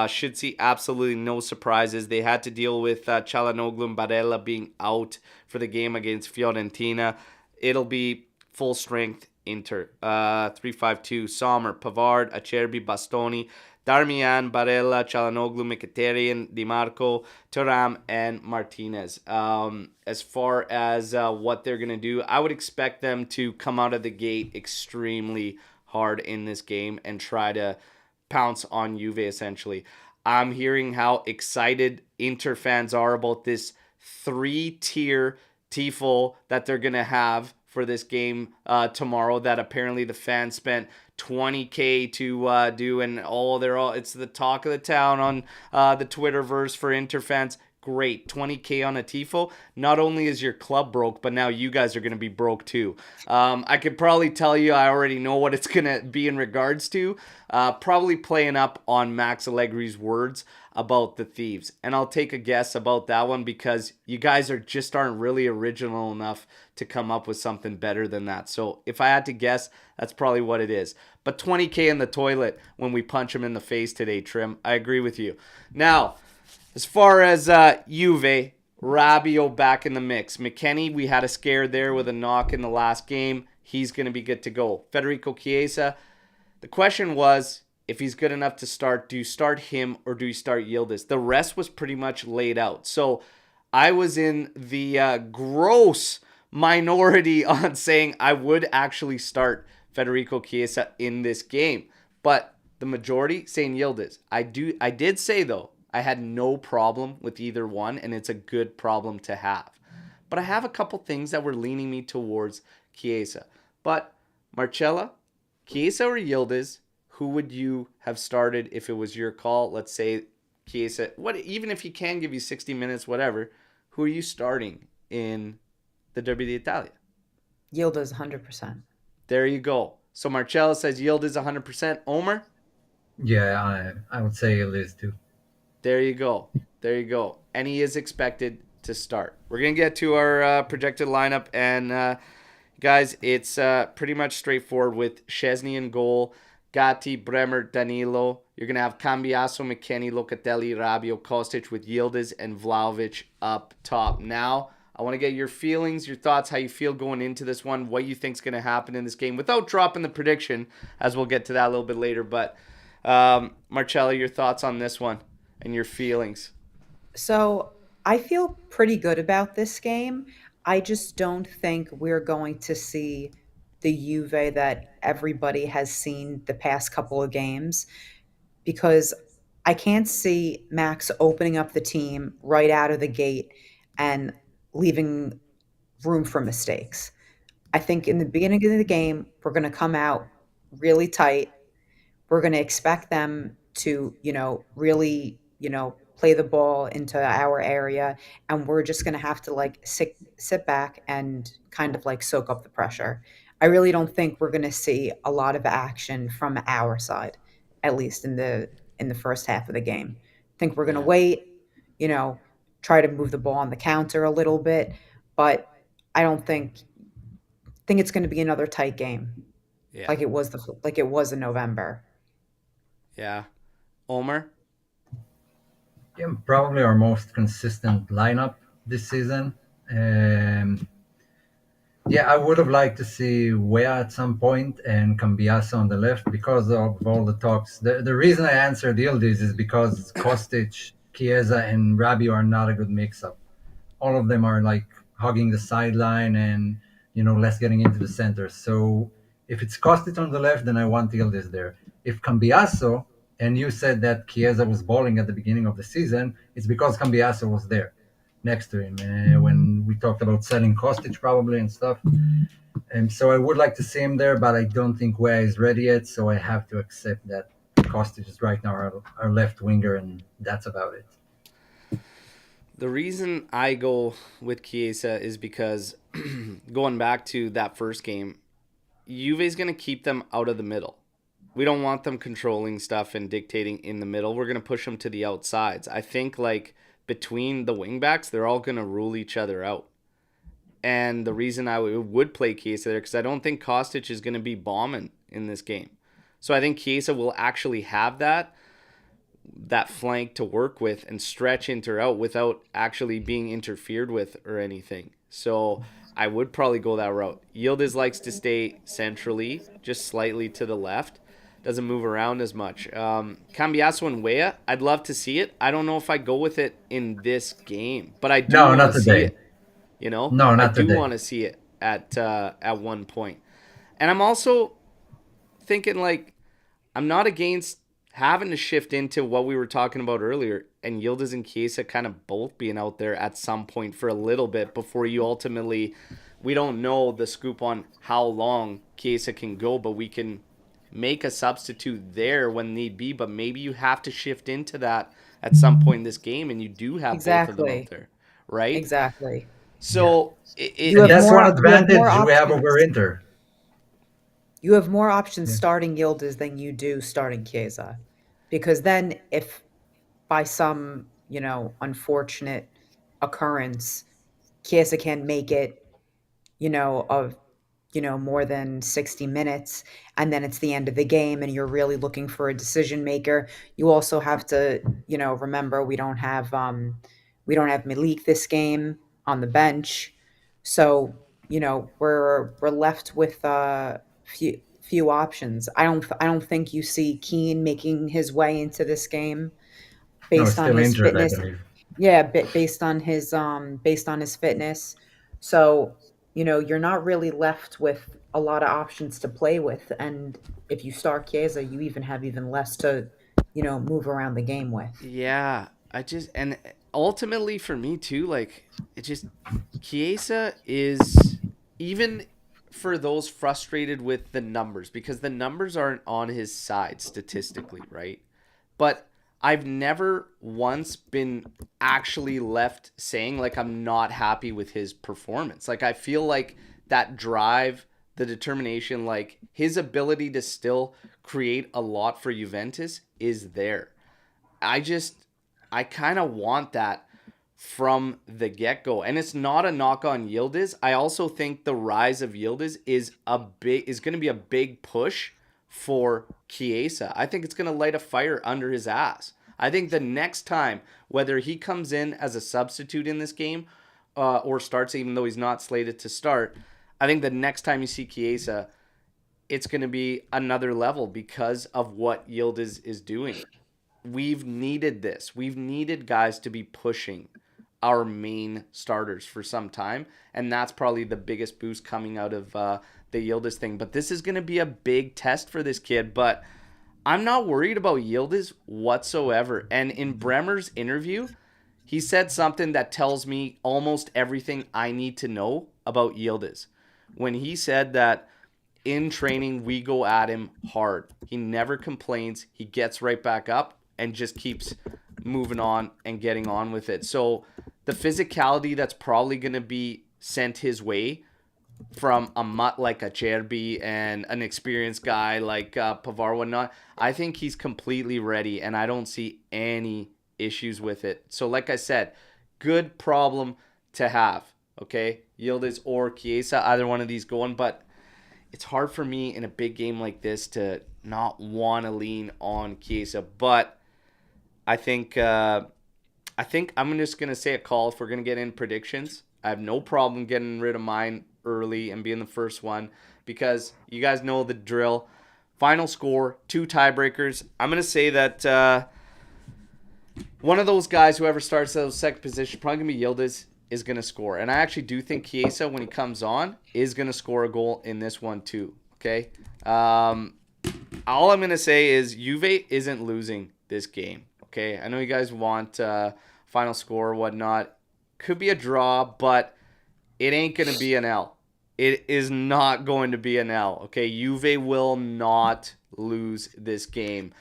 Should see absolutely no surprises. They had to deal with Çalhanoğlu and Barella being out for the game against Fiorentina. It'll be full strength Inter. 3-5-2. Sommer, Pavard, Acerbi, Bastoni, Darmian, Barella, Çalhanoğlu, Mkhitaryan, Di Marco, Thuram, and Martinez. As far as what they're going to do, I would expect them to come out of the gate extremely hard in this game and try to pounce on Juve essentially. I'm hearing how excited Inter fans are about this 3-tier tifo that they're going to have for this game tomorrow, that apparently the fans spent $20K to do, and it's the talk of the town on the Twitterverse for Inter fans. Great, $20K on a tifo. Not only is your club broke, but now you guys are going to be broke too. I could probably tell you I already know what it's going to be in regards to. Probably playing up on Max Allegri's words about the thieves. And I'll take a guess about that one because you guys aren't really original enough to come up with something better than that. So if I had to guess, that's probably what it is. But $20K in the toilet when we punch him in the face today, Trim. I agree with you. Now, as far as Juve, Rabiot back in the mix. McKennie, we had a scare there with a knock in the last game. He's going to be good to go. Federico Chiesa, the question was, if he's good enough to start, do you start him or do you start Yildiz? The rest was pretty much laid out. So I was in the gross minority on saying I would actually start Federico Chiesa in this game. But the majority saying Yildiz. I did say, though, I had no problem with either one, and it's a good problem to have. But I have a couple things that were leaning me towards Chiesa. But Marcella, Chiesa or Yildiz, who would you have started if it was your call? Let's say Chiesa, even if he can give you 60 minutes, whatever, who are you starting in the Derby d'Italia? Yildiz 100%. There you go. So Marcella says Yildiz 100%. Omer? Yeah, I would say it is too. There you go. There you go. And he is expected to start. We're going to get to our projected lineup. And, guys, it's pretty much straightforward with Szczesny in goal, Gatti, Bremer, Danilo. You're going to have Cambiaso, McKennie, Locatelli, Rabiot, Kostic with Yildiz and Vlahovic up top. Now, I want to get your feelings, your thoughts, how you feel going into this one, what you think is going to happen in this game without dropping the prediction, as we'll get to that a little bit later. But, Marcella, your thoughts on this one and your feelings? So I feel pretty good about this game. I just don't think we're going to see the Juve that everybody has seen the past couple of games, because I can't see Max opening up the team right out of the gate and leaving room for mistakes. I think in the beginning of the game, we're going to come out really tight. We're going to expect them to, really, play the ball into our area, and we're just going to have to sit back and kind of soak up the pressure. I really don't think we're going to see a lot of action from our side, at least in the first half of the game. I think we're going to wait, try to move the ball on the counter a little bit, but I don't think it's going to be another tight game like it was in November. Yeah. Omer? Yeah, probably our most consistent lineup this season. Yeah, I would have liked to see Wea at some point and Cambiaso on the left because of all the talks. The reason I answered Yildiz is because Kostic, Chiesa, and Rabiot are not a good mix-up. All of them are like hugging the sideline and less getting into the center. So if it's Kostic on the left, then I want Yildiz there. If Cambiaso, and you said that Chiesa was balling at the beginning of the season, it's because Cambiaso was there next to him when we talked about selling Kostic probably and stuff. And so I would like to see him there, but I don't think Wea is ready yet. So I have to accept that Kostic is right now our left winger, and that's about it. The reason I go with Chiesa is because going back to that first game, Juve's going to keep them out of the middle. We don't want them controlling stuff and dictating in the middle. We're going to push them to the outsides. I think like between the wingbacks, they're all going to rule each other out. And the reason I would play Chiesa there, because I don't think Kostic is going to be bombing in this game. So I think Chiesa will actually have that flank to work with and stretch Inter out without actually being interfered with or anything. So I would probably go that route. Yildiz likes to stay centrally, just slightly to the left. Doesn't move around as much. Cambiaso and Wea, I'd love to see it. I don't know if I go with it in this game, but I do No, want not to see today. it. You know, No, I not do today. want to see it at one point. And I'm also thinking like I'm not against having to shift into what we were talking about earlier and Yildiz and Chiesa kind of both being out there at some point for a little bit before you ultimately, we don't know the scoop on how long Chiesa can go, but we can make a substitute there when need be. But maybe you have to shift into that at some point in this game and you do have both of them out Exactly. there, right? Exactly. Yeah. So You And have that's one more you have more advantage we have over options. Inter. You have more options Yeah. starting Yildiz than you do starting Chiesa. Because then if by some, unfortunate occurrence, Chiesa can make it, of more than 60 minutes, and then it's the end of the game and you're really looking for a decision maker. You also have to, remember we don't have Malik this game on the bench. So, we're left with few options. I don't think you see Keane making his way into this game No, based it's on still his injured, I fitness. believe. Yeah, based on his fitness. So, you're not really left with a lot of options to play with. And if you start Chiesa, you even have even less to, move around the game with. yeah, and ultimately for me too, like it just Chiesa is even for those frustrated with the numbers because the numbers aren't on his side statistically, right? But I've never once been actually left saying like I'm not happy with his performance. Like I feel like that drive, the determination, like his ability to still create a lot for Juventus is there. I just I kind of want that from the get-go. And it's not a knock on Yildiz. I also think the rise of Yildiz is going to be a big push for Chiesa. I think it's going to light a fire under his ass. I think the next time, whether he comes in as a substitute in this game or starts, even though he's not slated to start, I think the next time you see Chiesa, it's going to be another level because of what Yildiz is doing. We've needed this. We've needed guys to be pushing our main starters for some time, and that's probably the biggest boost coming out of the Yildiz thing. But this is going to be a big test for this kid, but I'm not worried about Yildiz whatsoever. And in Bremer's interview, he said something that tells me almost everything I need to know about Yildiz. When he said that in training, we go at him hard. He never complains. He gets right back up and just keeps moving on and getting on with it. So the physicality that's probably going to be sent his way from a mutt like a Cherby and an experienced guy like Pavar whatnot, I think he's completely ready, and I don't see any issues with it. So like I said, good problem to have, okay? Yildiz or Chiesa, either one of these going, but it's hard for me in a big game like this to not want to lean on Chiesa, but I think I'm just gonna say a call if we're gonna get in predictions. I have no problem getting rid of mine early and being the first one because you guys know the drill. Final score, 2 tiebreakers. I'm going to say that one of those guys, whoever starts at the second position, probably going to be Yildiz, is going to score. And I actually do think Chiesa, when he comes on, is going to score a goal in this one too. Okay? All I'm going to say is Juve isn't losing this game. Okay? I know you guys want final score or whatnot. Could be a draw, but it ain't going to be an L. It is not going to be an L. Okay? Juve will not lose this game.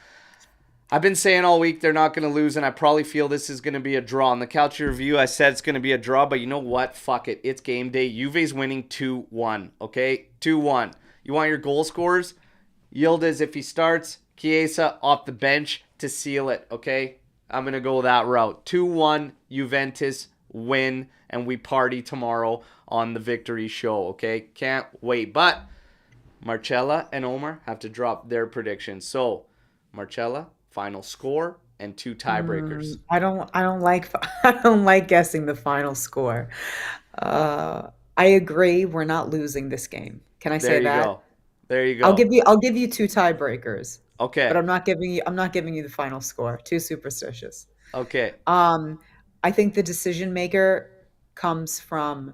I've been saying all week they're not going to lose, and I probably feel this is going to be a draw. On the Couch Review, I said it's going to be a draw, but you know what? Fuck it. It's game day. Juve's winning 2-1, okay? 2-1. You want your goal scorers? Yildiz, if he starts, Chiesa off the bench to seal it, okay? I'm going to go that route. 2-1, Juventus win, and we party tomorrow on the Victory Show, okay? Can't wait. But Marcella and Omer have to drop their predictions. So, Marcella, final score and 2 tiebreakers. I don't like guessing the final score. I agree. We're not losing this game. Can I say that? There you go. I'll give you 2 tiebreakers. Okay. But I'm not giving you the final score. Too superstitious. Okay. I think the decision maker comes from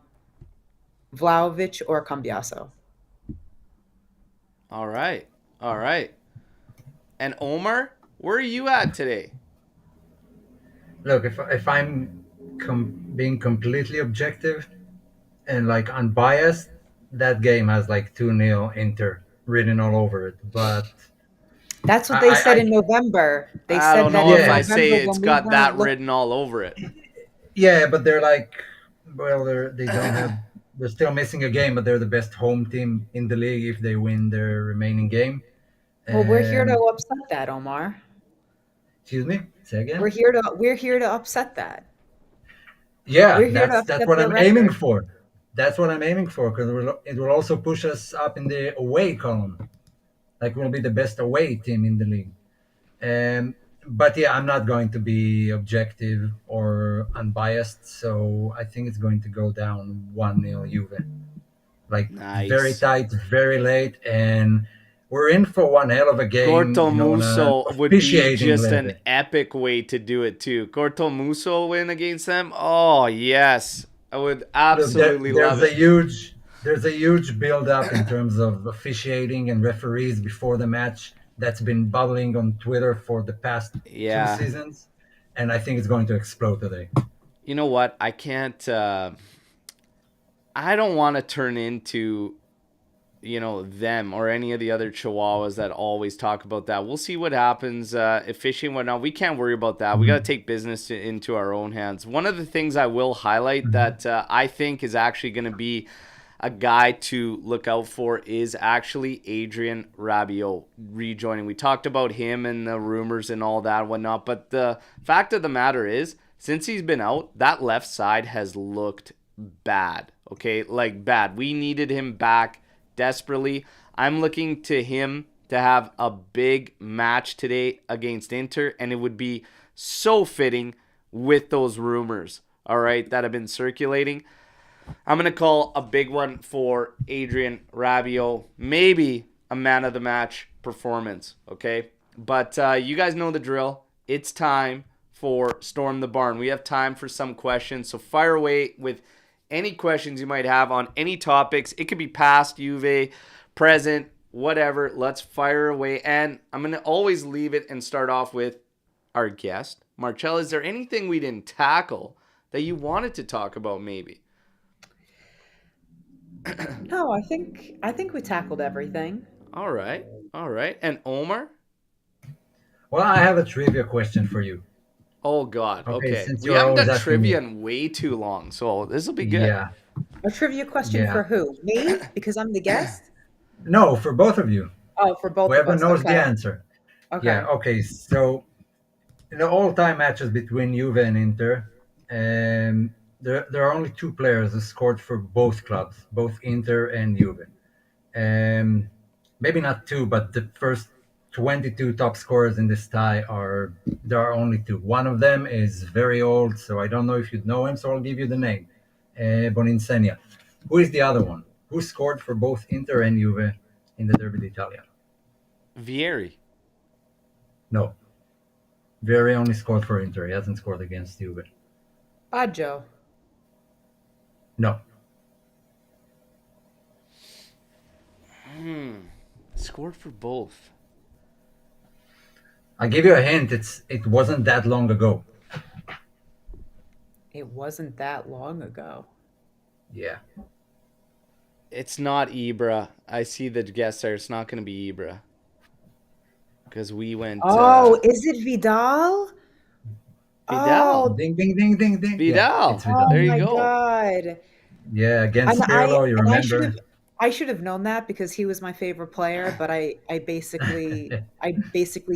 Vlahovic or Cambiaso. All right. And Omer, where are you at today? Look, if I'm being completely objective and like unbiased, that game has like 2-0 Inter written all over it. But that's what they said in November. They said don't that know in if I November say it's when we got that weren't written all over it. Yeah, but they're like, well, they don't have. They're still missing a game, but they're the best home team in the league if they win their remaining game. Well, we're here to upset that, Omar. Excuse me. Say again. We're here to upset that. Yeah, We're here to that's upset what their I'm aiming record. for. That's what I'm aiming for because it will also push us up in the away column. Like we'll be the best away team in the league. But yeah, I'm not going to be objective or unbiased, so I think it's going to go down 1-0 Juve. Like very Nice. tight, very late, and we're in for one hell of a game. Cortomuso would be officiating just lately. an epic way to do it too. Cortomuso win against them? Oh, yes. I would absolutely love it. There's a huge build-up in terms of officiating and referees before the match that's been bubbling on Twitter for the past 2 seasons, and I think it's going to explode today. You know what? I can't. I don't want to turn into, them or any of the other Chihuahuas that always talk about that. We'll see what happens. Officiating, whatnot. We can't worry about that. We got to take business into our own hands. One of the things I will highlight that I think is actually going to be a guy to look out for is actually Adrian Rabiot rejoining. We talked about him and the rumors and all that and whatnot, but the fact of the matter is, since he's been out, that left side has looked bad, okay? Like bad. We needed him back desperately. I'm looking to him to have a big match today against Inter, and it would be so fitting with those rumors, all right, that have been circulating. I'm going to call a big one for Adrian Rabiot. Maybe a man of the match performance, okay? But you guys know the drill. It's time for Storm the Barn. We have time for some questions, so fire away with any questions you might have on any topics. It could be past, Juve, present, whatever. Let's fire away. And I'm going to always leave it and start off with our guest. Marcella, is there anything we didn't tackle that you wanted to talk about maybe? No, I think we tackled everything. All right. And Omer? Well, I have a trivia question for you. Oh, God. Okay. Since We you're haven't always done asking trivia me. in way too long, so this will be good. Yeah. A trivia question Yeah. for who? Me? Because I'm the guest? No, for both of you. Oh, for both Whoever of us. knows Okay. the answer. Okay. Yeah, okay. So, in the all-time matches between Juve and Inter, there are only 2 players who scored for both clubs, both Inter and Juve. Maybe not 2, but the first 22 top scorers in this tie there are only 2. One of them is very old, so I don't know if you'd know him, so I'll give you the name. Boninsegna. Who is the other one? Who scored for both Inter and Juve in the Derby d'Italia? Vieri. No. Vieri only scored for Inter. He hasn't scored against Juve. Baggio. No. Scored for both. I'll give you a hint. It wasn't that long ago. It wasn't that long ago. Yeah. It's not Ibra. I see the guess there. It's not going to be Ibra. Because we went... Oh, is it Vidal? Vidal. Oh, Ding, ding, ding, ding, ding. Vidal. Yeah, it's Vidal. oh There you my go. God. Yeah, against And Pirlo, you and remember? I should have known that because he was my favorite player, but I basically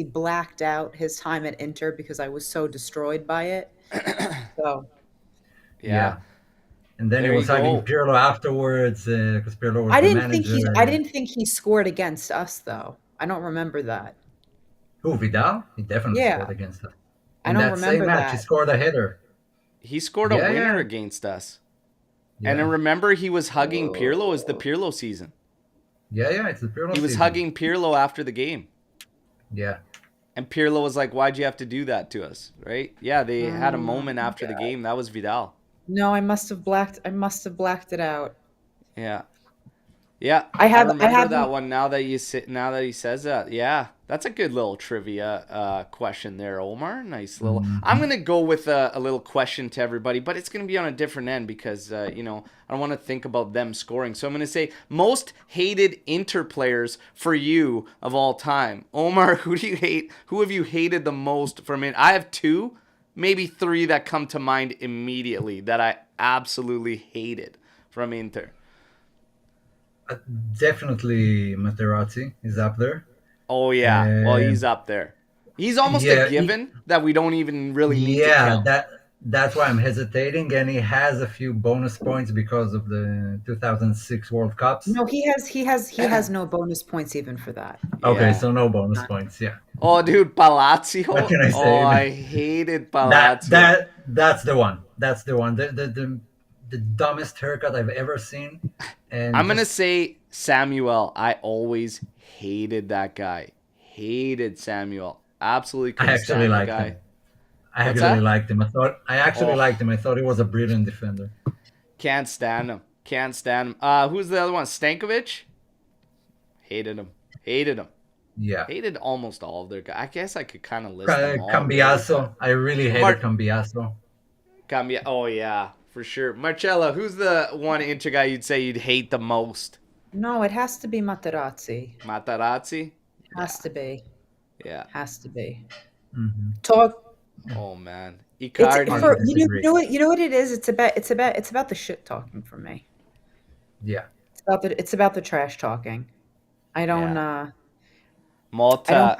blacked out his time at Inter because I was so destroyed by it. So Yeah. And then There he was you hugging go. Pirlo afterwards because Pirlo was I the didn't think manager. I didn't think he scored against us though. I don't remember that. Who, Vidal? He definitely scored Yeah, against us. I In don't that same remember match, he that. scored a header. He scored a Yeah, winner yeah. against us. And then Yeah. remember, he was hugging Pirlo as the Pirlo season. Yeah, it's the Pirlo He was season. hugging Pirlo after the game. Yeah. And Pirlo was like, why'd you have to do that to us? Right? Yeah, they had a moment after the game. That was Vidal. No, I must have blacked it out. Yeah. Yeah, I have remember that one now that he says that. Yeah, that's a good little trivia question there, Omar. Nice little. I'm gonna go with a little question to everybody, but it's gonna be on a different end because I don't want to think about them scoring. So I'm gonna say most hated Inter players for you of all time. Omar, who do you hate? Who have you hated the most from it? I have 2, maybe 3 that come to mind immediately that I absolutely hated from Inter. Definitely Materazzi is up there. Oh, yeah. Well, he's up there. He's almost a given that we don't even really need to count. That's why I'm hesitating, and he has a few bonus points because of the 2006 World Cups. No, he has no bonus points even for that. Okay, Yeah. so no bonus points. Yeah. Oh, dude, Palazzo. What can I say? Oh, I hated Palazzo. That's the one. That's the one. The dumbest haircut I've ever seen. And I'm gonna say Samuel. I always hated that guy. Hated Samuel. Absolutely couldn't stand the guy. Him. I actually liked him. I thought he was a brilliant defender. Can't stand him. Who's the other one? Stankovic? Hated him. Yeah. Hated almost all of their guys. I guess I could kind of list them all. Cambiaso. I really hated Cambiaso. Oh, yeah, for sure. Marcella, who's the one Inter guy you'd say you'd hate the most? No, it has to be Materazzi. Materazzi? Has to be. Yeah. Has to be. Mm-hmm. Talk. Oh, man. Icardi. You know what it is? It's about the shit talking for me. Yeah. It's about the trash talking. I don't Malta.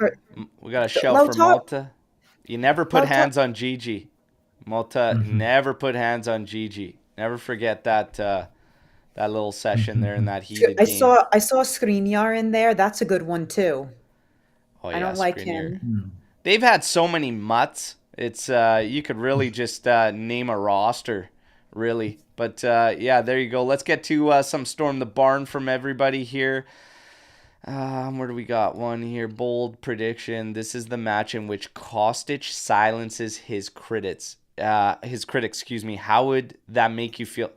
We got a show for Malta. You never put hands on Gigi. Malta never put hands on Gigi. Never forget that little session there in that heated game. I saw Skriniar in there. That's a good one too. Oh, yeah, I don't like him. They've had so many mutts. It's you could really just name a roster, really. But yeah, there you go. Let's get to some Storm the Barn from everybody here. Where do we got one here? Bold prediction. This is the match in which Kostic silences his critics. Excuse me. How would that make you feel?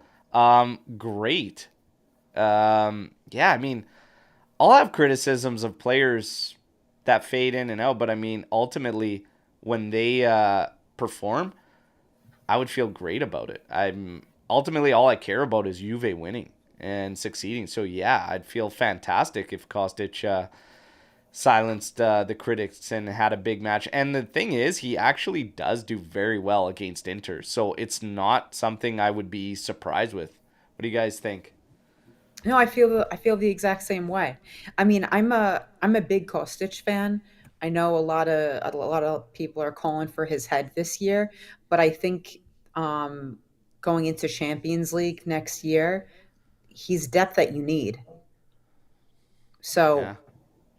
Great. Yeah, I mean, I'll have criticisms of players that fade in and out, but I mean, ultimately, when they perform, I would feel great about it. Ultimately, all I care about is Juve winning and succeeding. So yeah, I'd feel fantastic if Kostic silenced the critics and had a big match. And the thing is, he actually does do very well against Inter, so it's not something I would be surprised with. What do you guys think? No, I feel the exact same way. I mean, I'm a big Kostic fan. I know a lot of people are calling for his head this year, but I think going into Champions League next year, he's depth that you need. So Yeah.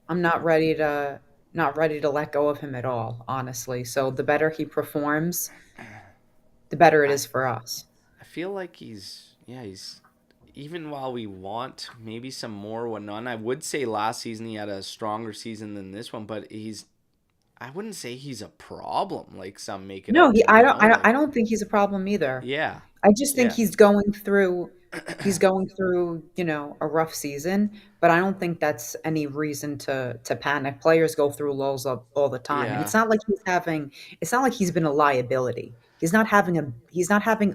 I'm not ready to let go of him at all, honestly. So the better he performs, the better it is for us. I feel like he's even while we want maybe some more whatnot, I would say last season he had a stronger season than this one, but I wouldn't say he's a problem like some make it No, out he to be. No, I like don't think he's a problem either. yeah, I just think yeah, he's going through, a rough season, but I don't think that's any reason to panic. Players go through lulls all the time, and yeah. it's not like he's been a liability. He's not having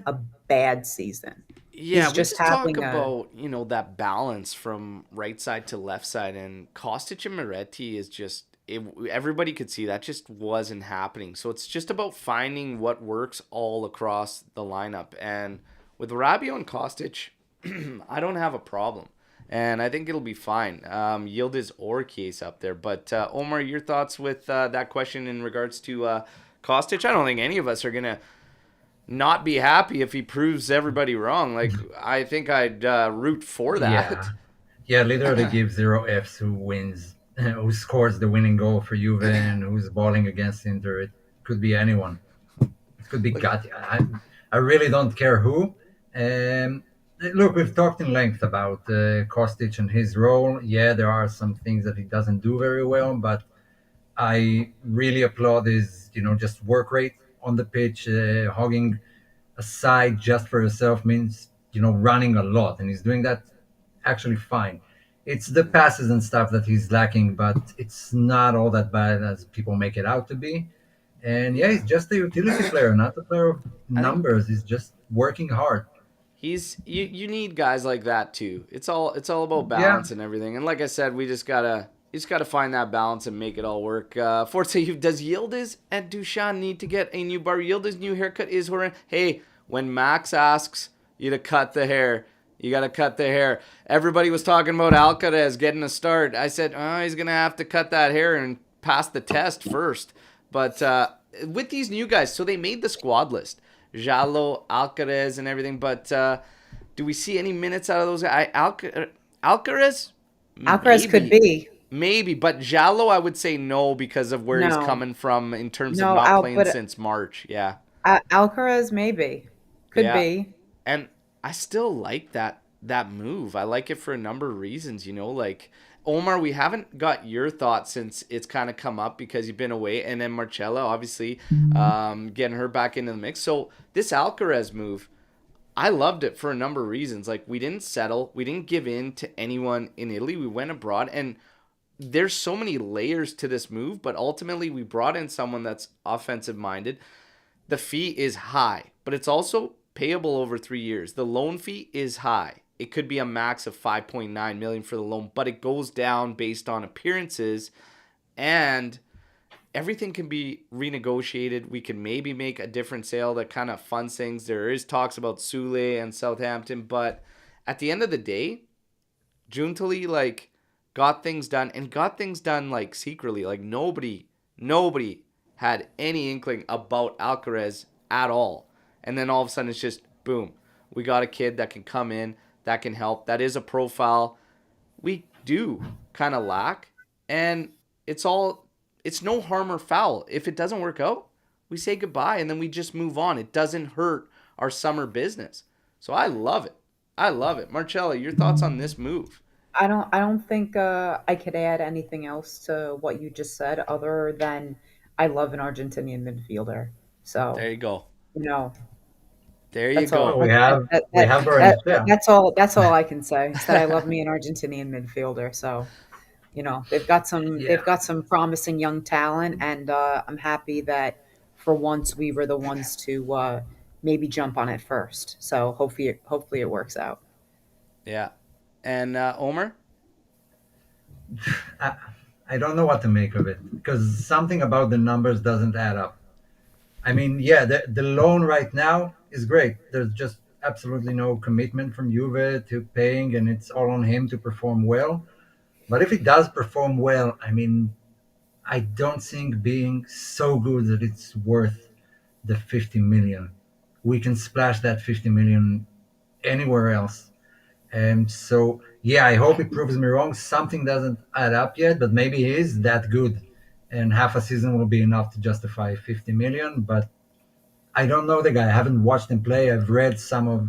a bad season. Yeah, He's we just just talk having a about, that balance from right side to left side, and Kostic and Moretti is just everybody could see that just wasn't happening. So it's just about finding what works all across the lineup. And with Rabiot and Kostic, I don't have a problem. And I think it'll be fine. Yildiz or Case up there. But Omar, your thoughts with that question in regards to Kostic? I don't think any of us are going to not be happy if he proves everybody wrong. Like, I think I'd root for Yeah, that. yeah. Literally give zero Fs who wins, who scores the winning goal for Juve, and who's balling against Inter. It could be anyone. It could be Like, Gatti. I really don't care who. Um, Look, we've talked in length about Kostic and his role. Yeah, there are some things that he doesn't do very well, but I really applaud his, just work rate on the pitch. Hogging a side just for yourself means, running a lot, and he's doing that actually fine. It's the passes and stuff that he's lacking, but it's not all that bad as people make it out to be. And yeah, yeah. he's just a utility player, not a player of I think numbers. He's just working hard. you need guys like that too. It's all about Yeah, balance and everything. And like I said, we just gotta find that balance and make it all work. Forza, does Yildiz and Dushan need to get a new bar? Yildiz new haircut is horrendous. Hey, when Max asks you to cut the hair, you gotta cut the hair. Everybody was talking about Alcaraz getting a start. I said, oh, he's gonna have to cut that hair and pass the test first. But with these new guys, so they made the squad list. Jalo, Alcaraz, and everything. But do we see any minutes out of those guys? Alcaraz? Alcaraz could Maybe. be. Maybe. But Jalo, I would say no because of where he's No, coming from in terms of no, not Al, playing but since March. Yeah. Alcaraz maybe could Yeah. be. And I still like that move. I like it for a number of reasons, like Omar, we haven't got your thoughts since it's kind of come up because you've been away, and then Marcella obviously getting her back into the mix. So this Alcaraz move, I loved it for a number of reasons. Like, we didn't settle, we didn't give in to anyone in Italy. We went abroad, and there's so many layers to this move, but ultimately we brought in someone that's offensive minded. The fee is high, but it's also payable over 3 years. The loan fee is high. It could be a max of 5.9 million for the loan, but it goes down based on appearances, and everything can be renegotiated. We can maybe make a different sale that kind of funds things. There is talks about Sule and Southampton, but at the end of the day, Juntali got things done, and got things done secretly. Like, nobody had any inkling about Alcaraz at all. And then all of a sudden it's just boom. We got a kid that can come in, that can help. That is a profile we do kind of lack. And it's no harm or foul. If it doesn't work out, we say goodbye and then we just move on. It doesn't hurt our summer business. So I love it. I love it. Marcella, your thoughts on this move? I don't think I could add anything else to what you just said other than I love an Argentinian midfielder. So, There you go. you know, There you that's all well, go. we that, that, have that, we that, have that, Valencia. that's all I can say is that I love me an Argentinian midfielder. So, they've got some Yeah, they've got some promising young talent, and I'm happy that for once we were the ones to maybe jump on it first. So hopefully it works out. Yeah. And Omer? I, I don't know what to make of it because something about the numbers doesn't add up. I mean, yeah, the loan right now is great. There's just absolutely no commitment from Juve to paying, and it's all on him to perform well. But if he does perform well, I mean, I don't think being so good that it's worth the 50 million. We can splash that 50 million anywhere else. And so, yeah, I hope it proves me wrong. Something doesn't add up yet, but maybe he is that good. And half a season will be enough to justify 50 million. But I don't know the guy. I haven't watched him play. I've read some of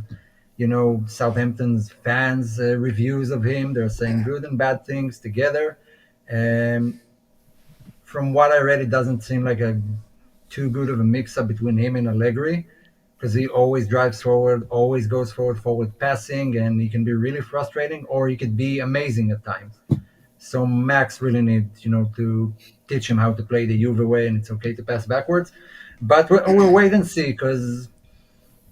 Southampton's fans' reviews of him. They're saying good and bad things together. Um, from what I read, it doesn't seem like a too good of a mix-up between him and Allegri, because he always drives forward, always goes forward passing, and he can be really frustrating, or he could be amazing at times. So Max really needs, to teach him how to play the Juve way, and it's okay to pass backwards. But we'll wait and see, because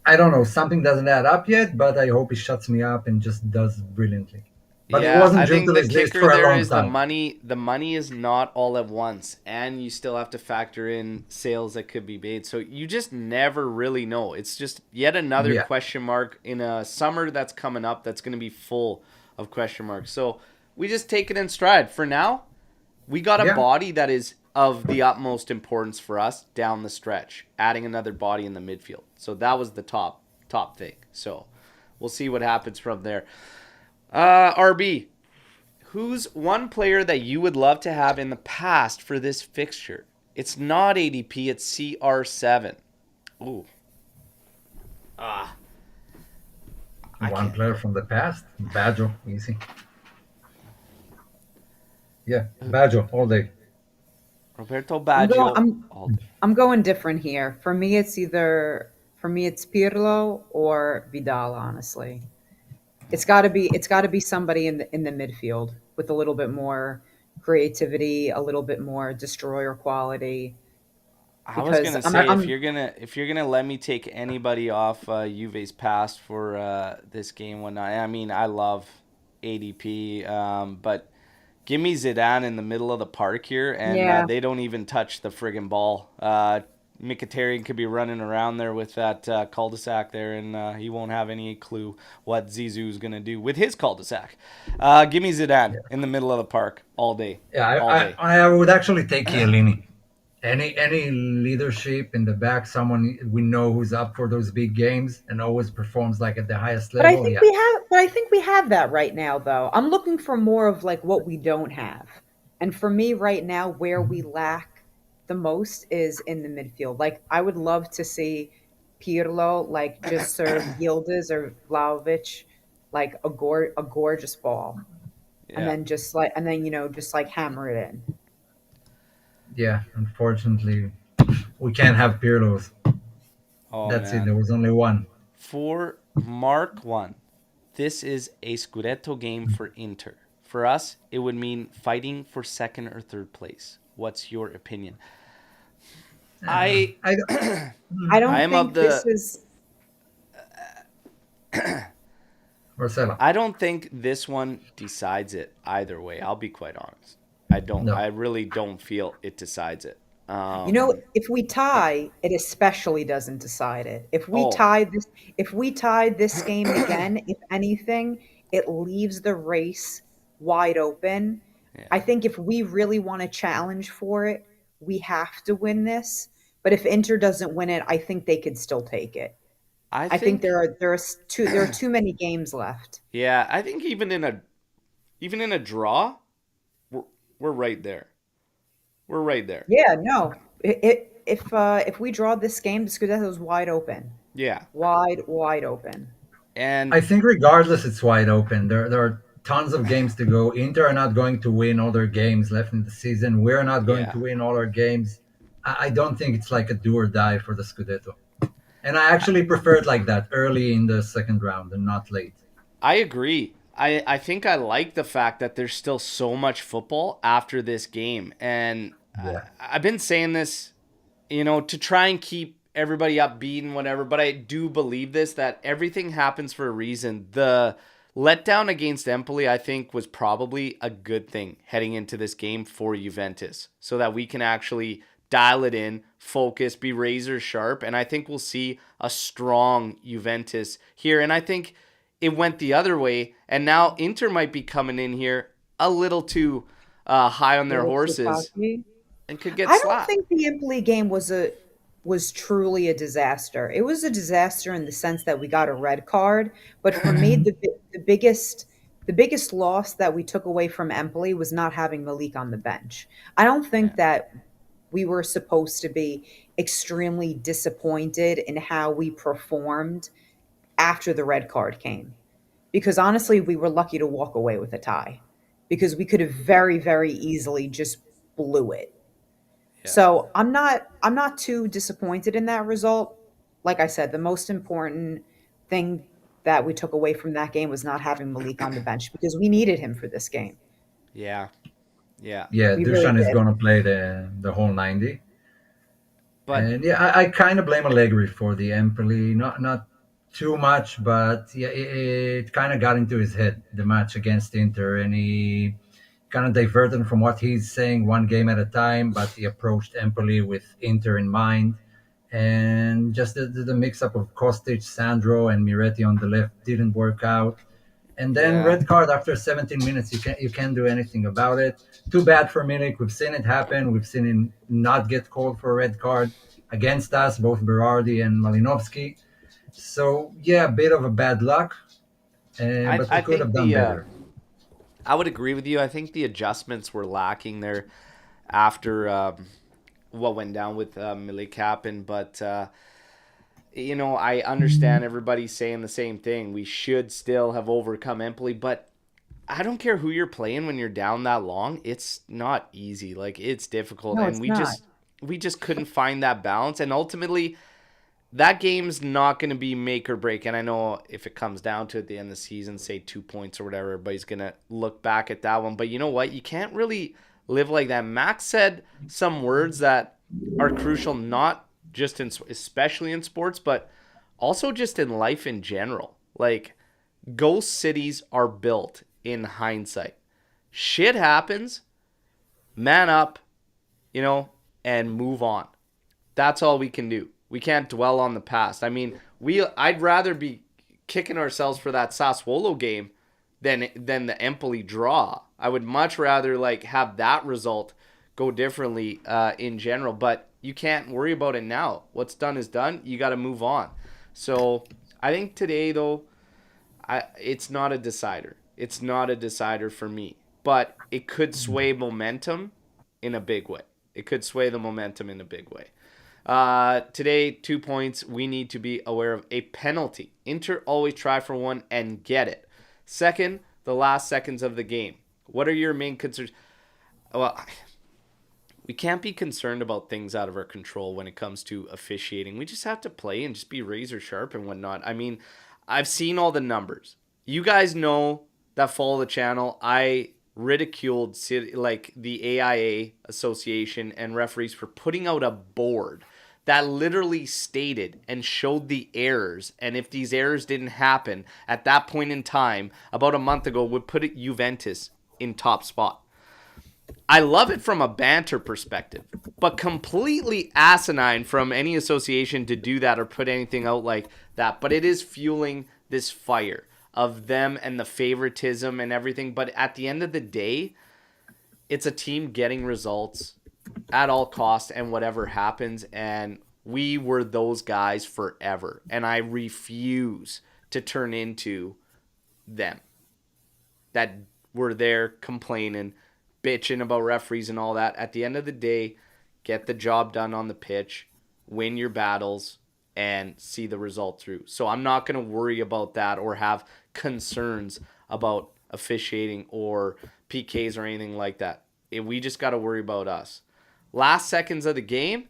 I don't know, something doesn't add up yet. But I hope he shuts me up and just does brilliantly. But it Yeah, wasn't I June think to the his list kicker for a there long is the time. money. The money is not all at once, and you still have to factor in sales that could be made. So you just never really know. It's just yet another Yeah, question mark in a summer that's coming up that's going to be full of question marks. So we just take it in stride. For now, we got a yeah, body that is of the utmost importance for us down the stretch, adding another body in the midfield. So that was the top thing. So we'll see what happens from there. RB, who's one player that you would love to have in the past for this fixture? It's not ADP, it's CR7. Ooh. Ah, I one can't. player from the past, Baggio, easy. Yeah, Baggio all day. Roberto I'm going. Baggio all day. I'm going different here. For me it's Pirlo or Vidal. Honestly, it's got to be somebody in the midfield with a little bit more creativity, a little bit more destroyer quality. I was Because gonna say I'm if you're gonna let me take anybody off Juve's past for this game one night, I mean I love ADP, but give me Zidane in the middle of the park here, and yeah. they don't even touch the friggin' ball. Mkhitaryan could be running around there with that cul-de-sac there, and he won't have any clue what Zizou's gonna do with his cul-de-sac. Give me Zidane in the middle of the park all day, Yeah, all day. I would actually take Chiellini. Any leadership in the back, someone we know who's up for those big games and always performs like at the highest level. Yeah, But I think we have that right now, though. I'm looking for more of like what we don't have. And for me right now, where we lack the most is in the midfield. Like I would love to see Pirlo like just serve Yildiz or Vlahovic like a gorgeous ball. And Yeah. then just like hammer it in. yeah. Unfortunately, we can't have Pirlo's. Oh That's it. man. There was only one. For Mark 1, this is a Scudetto game for Inter. For us, it would mean fighting for second or third place. What's your opinion? I I I I don't am of think this the is Marcelo. I don't think this one decides it either way. I'll be quite honest. I don't. No. I really don't feel it decides it. if we tie, it especially doesn't decide it. Oh, If we tie this game again, if anything, it leaves the race wide open. yeah. I think if we really want to challenge for it, we have to win this. But if Inter doesn't win it, I think they could still take it. I I think think there are too many games left. yeah, I think even in a draw, we're we're right there. We're right there. Yeah, no. If we draw this game, the Scudetto is wide open, Yeah. wide open. And I think regardless, it's wide open. There are tons of games to go. Inter are not going to win all their games left in the season. We're not going yeah, to win all our games. I don't think it's like a do or die for the Scudetto. And I actually prefer it like that, early in the second round and not late. I agree. I think I like the fact that there's still so much football after this game. And Yeah. I've been saying this, to try and keep everybody upbeat and whatever, but I do believe this that everything happens for a reason. The letdown against Empoli, I think, was probably a good thing heading into this game for Juventus so that we can actually dial it in, focus, be razor sharp. And I think we'll see a strong Juventus here. And I think it went the other way. And now Inter might be coming in here a little too high on their Little too horses cocky. and could get I don't slapped. think the Empoli game was truly a disaster. It was a disaster in the sense that we got a red card, but for me, the biggest loss that we took away from Empoli was not having Malik on the bench. I don't think Yeah. that we were supposed to be extremely disappointed in how we performed after the red card came. Because honestly, we were lucky to walk away with a tie because we could have very, very easily just blew it. Yeah. So I'm not too disappointed in that result. Like I said, the most important thing that we took away from that game was not having Malik on the bench because we needed him for this game. Yeah. Yeah. Yeah, We really Dushan is did. going to play the whole 90. But And yeah, I kind of blame Allegri for the Empoli. Not too much, but yeah, it kind of got into his head, the match against Inter, and he kind of diverted from what he's saying one game at a time, but he approached Empoli with Inter in mind. And just the mix up of Kostic, Sandro, and Miretti on the left didn't work out. And then yeah. red card after 17 minutes, you can't do anything about it. Too bad for Milik. We've seen it happen. We've seen him not get called for a red card against us, both Berardi and Malinovsky. So yeah, a bit of a bad luck, I but we I could have think done the better. I would agree with you. I think the adjustments were lacking there after what went down with Milik happened, but I understand everybody saying the same thing. We should still have overcome Empoli, but I don't care who you're playing when you're down that long. It's not easy. Like it's difficult, No, and it's not. we just couldn't find that balance. And ultimately, that game's not going to be make or break. And I know if it comes down to it at the end of the season, say 2 points or whatever, everybody's going to look back at that one. But you know what? You can't really live like that. Max said some words that are crucial, not just in, especially in sports, but also just in life in general. Like, ghost cities are built in hindsight. Shit happens, man up, you know, and move on. That's all we can do. We can't dwell on the past. I mean, I'd rather be kicking ourselves for that Sassuolo game than the Empoli draw. I would much rather like have that result go differently in general, but you can't worry about it now. What's done is done. You got to move on. So I think today though, it's not a decider. It's not a decider for me, but it could sway momentum in a big way. It could sway the momentum in a big way. Today, 2 points. We need to be aware of a penalty. Inter always try for one and get it. Second, the last seconds of the game. What are your main concerns? Well, we can't be concerned about things out of our control when it comes to officiating. We just have to play and just be razor sharp and whatnot. I mean, I've seen all the numbers. You guys know that follow the channel. I ridiculed like the AIA Association and referees for putting out a board that literally stated and showed the errors, and if these errors didn't happen at that point in time about a month ago, would put it Juventus in top spot. I love it from a banter perspective, but completely asinine from any association to do that or put anything out like that. But it is fueling this fire of them and the favoritism and everything. But at the end of the day, it's a team getting results at all costs and whatever happens. And we were those guys forever. And I refuse to turn into them that were there complaining, bitching about referees and all that. At the end of the day, get the job done on the pitch, win your battles, and see the result through. So I'm not going to worry about that or have concerns about officiating or PKs or anything like that. We just got to worry about us. Last seconds of the game,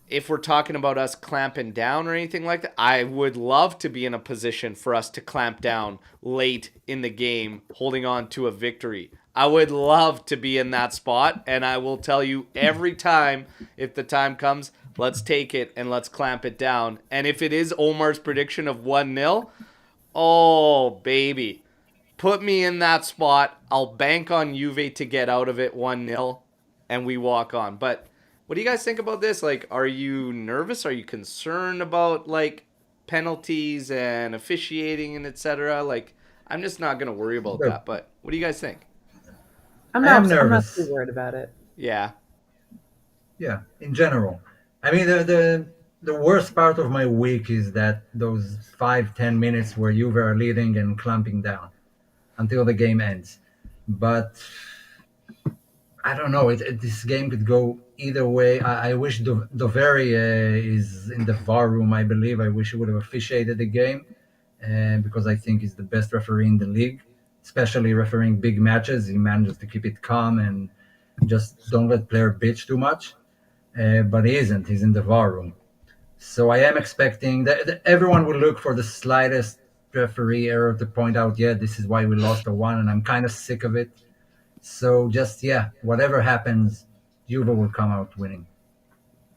if we're talking about us clamping down or anything like that, I would love to be in a position for us to clamp down late in the game, holding on to a victory. I would love to be in that spot, and I will tell you every time, if the time comes, let's take it and let's clamp it down. And if it is Omar's prediction of 1-0, oh, baby, put me in that spot. I'll bank on Juve to get out of it 1-0, and we walk on. But what do you guys think about this? Like, are you nervous? Are you concerned about, like, penalties and officiating and etc.? Like, I'm just not going to worry about Look, that. But what do you guys think? I'm I am not. I'm not too nervous. worried about it. Yeah. Yeah, in general. I mean, the worst part of my week is that those 5-10 minutes where you are leading and clamping down until the game ends. But I don't know. This game could go either way. I wish Doveri is in the VAR room. I believe. I wish he would have officiated the game, because I think he's the best referee in the league, especially refereeing big matches. He manages to keep it calm and just don't let player bitch too much. But he isn't. He's in the VAR room. So I am expecting that everyone will look for the slightest referee error to point out, yeah, this is why we lost or won, and I'm kind of sick of it. So just, yeah, whatever happens, Juve will come out winning.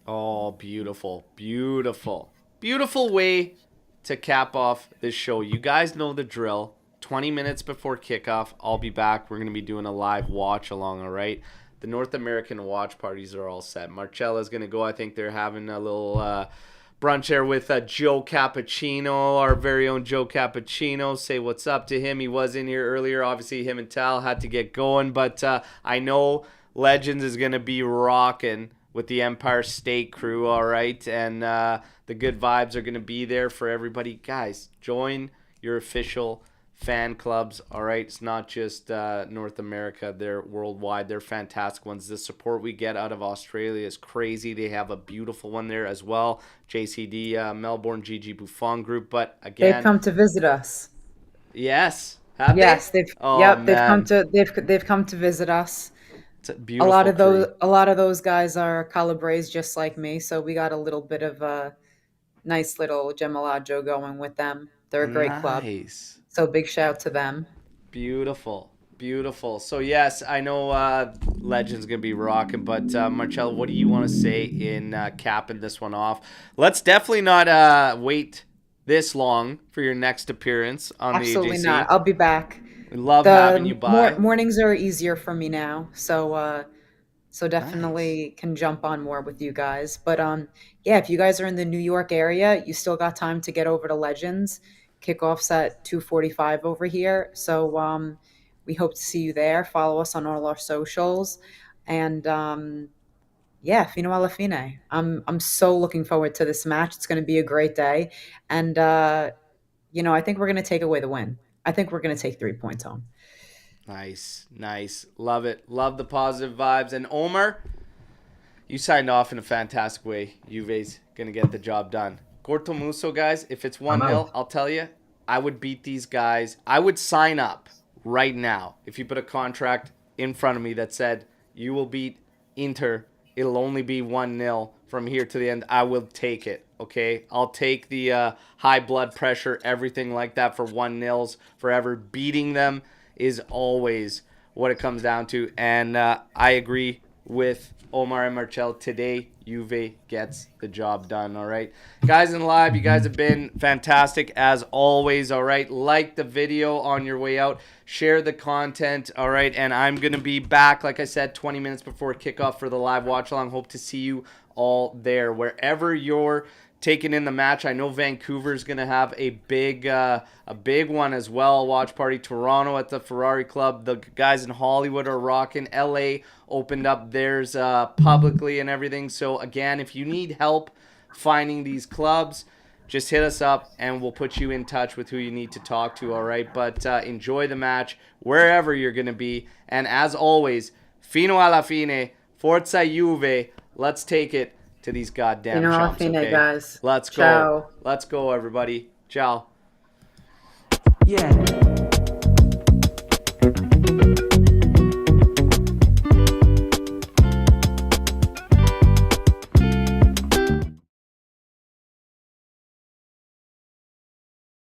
Oh, beautiful, beautiful, beautiful way to cap off this show. You guys know the drill. 20 minutes before kickoff, I'll be back. We're going to be doing a live watch along, all right? The North American watch parties are all set. Marcella's going to go. I think they're having a little brunch there with Joe Cappuccino, our very own Joe Cappuccino. Say what's up to him. He was in here earlier. Obviously, him and Tal had to get going, but I know Legends is going to be rocking with the Empire State crew, all right? And the good vibes are going to be there for everybody. Guys, join your official fan clubs, all right? It's not just North America. They're worldwide. They're fantastic ones. The support we get out of Australia is crazy. They have a beautiful one there as well. JCD, Melbourne Gigi Buffon group. But again, They've come to visit us. Yes. Have Yes, they? they've Oh, yep, man. they've come to visit us. It's a A beautiful lot of crew. those guys are Calabres just like me, so we got a little bit of a nice little gemelaggio going with them. They're a great club. Nice. So big shout to them. Beautiful. Beautiful. So, yes, I know Legend's going to be rocking, but Marcello, what do you want to say in capping this one off? Let's definitely not wait this long for your next appearance on Absolutely the AJC. not. I'll be back. We love having you The by. mornings are easier for me now, so Nice. definitely can jump on more with you guys. But yeah, if you guys are in the New York area, you still got time to get over to Legends. Kickoffs at 2:45 over here, so we hope to see you there. Follow us on all our socials, and yeah, fino alla fine. I'm so looking forward to this match. It's going to be a great day, and I think we're going to take away the win. I think we're going to take 3 points home. Nice. Nice. Love it. Love the positive vibes. And Omer, you signed off in a fantastic way. Juve's going to get the job done. Corto Muso, guys, if it's 1-0, out. I'll tell you, I would beat these guys. I would sign up right now if you put a contract in front of me that said you will beat Inter. It'll only be 1-0 from here to the end. I will take it, okay? I'll take the high blood pressure, everything like that for 1-0s forever. Beating them is always what it comes down to. And I agree with Omar and Marcel. Today, Juve gets the job done, all right? Guys in live, you guys have been fantastic as always, all right? Like the video on your way out. Share the content, all right? And I'm going to be back, like I said, 20 minutes before kickoff for the live watch-along. Hope to see you all there. Wherever you're taking in the match, I know Vancouver's going to have a big one as well. Watch party. Toronto at the Ferrari Club. The guys in Hollywood are rocking. LA opened up theirs publicly and everything. So again, if you need help finding these clubs, just hit us up and we'll put you in touch with who you need to talk to, all right? But enjoy the match wherever you're going to be. And as always, fino alla fine, forza Juve. Let's take it to these goddamn Fino alla chumps, fine, okay? guys. Let's go. Ciao. Let's go, everybody. Ciao. Yeah.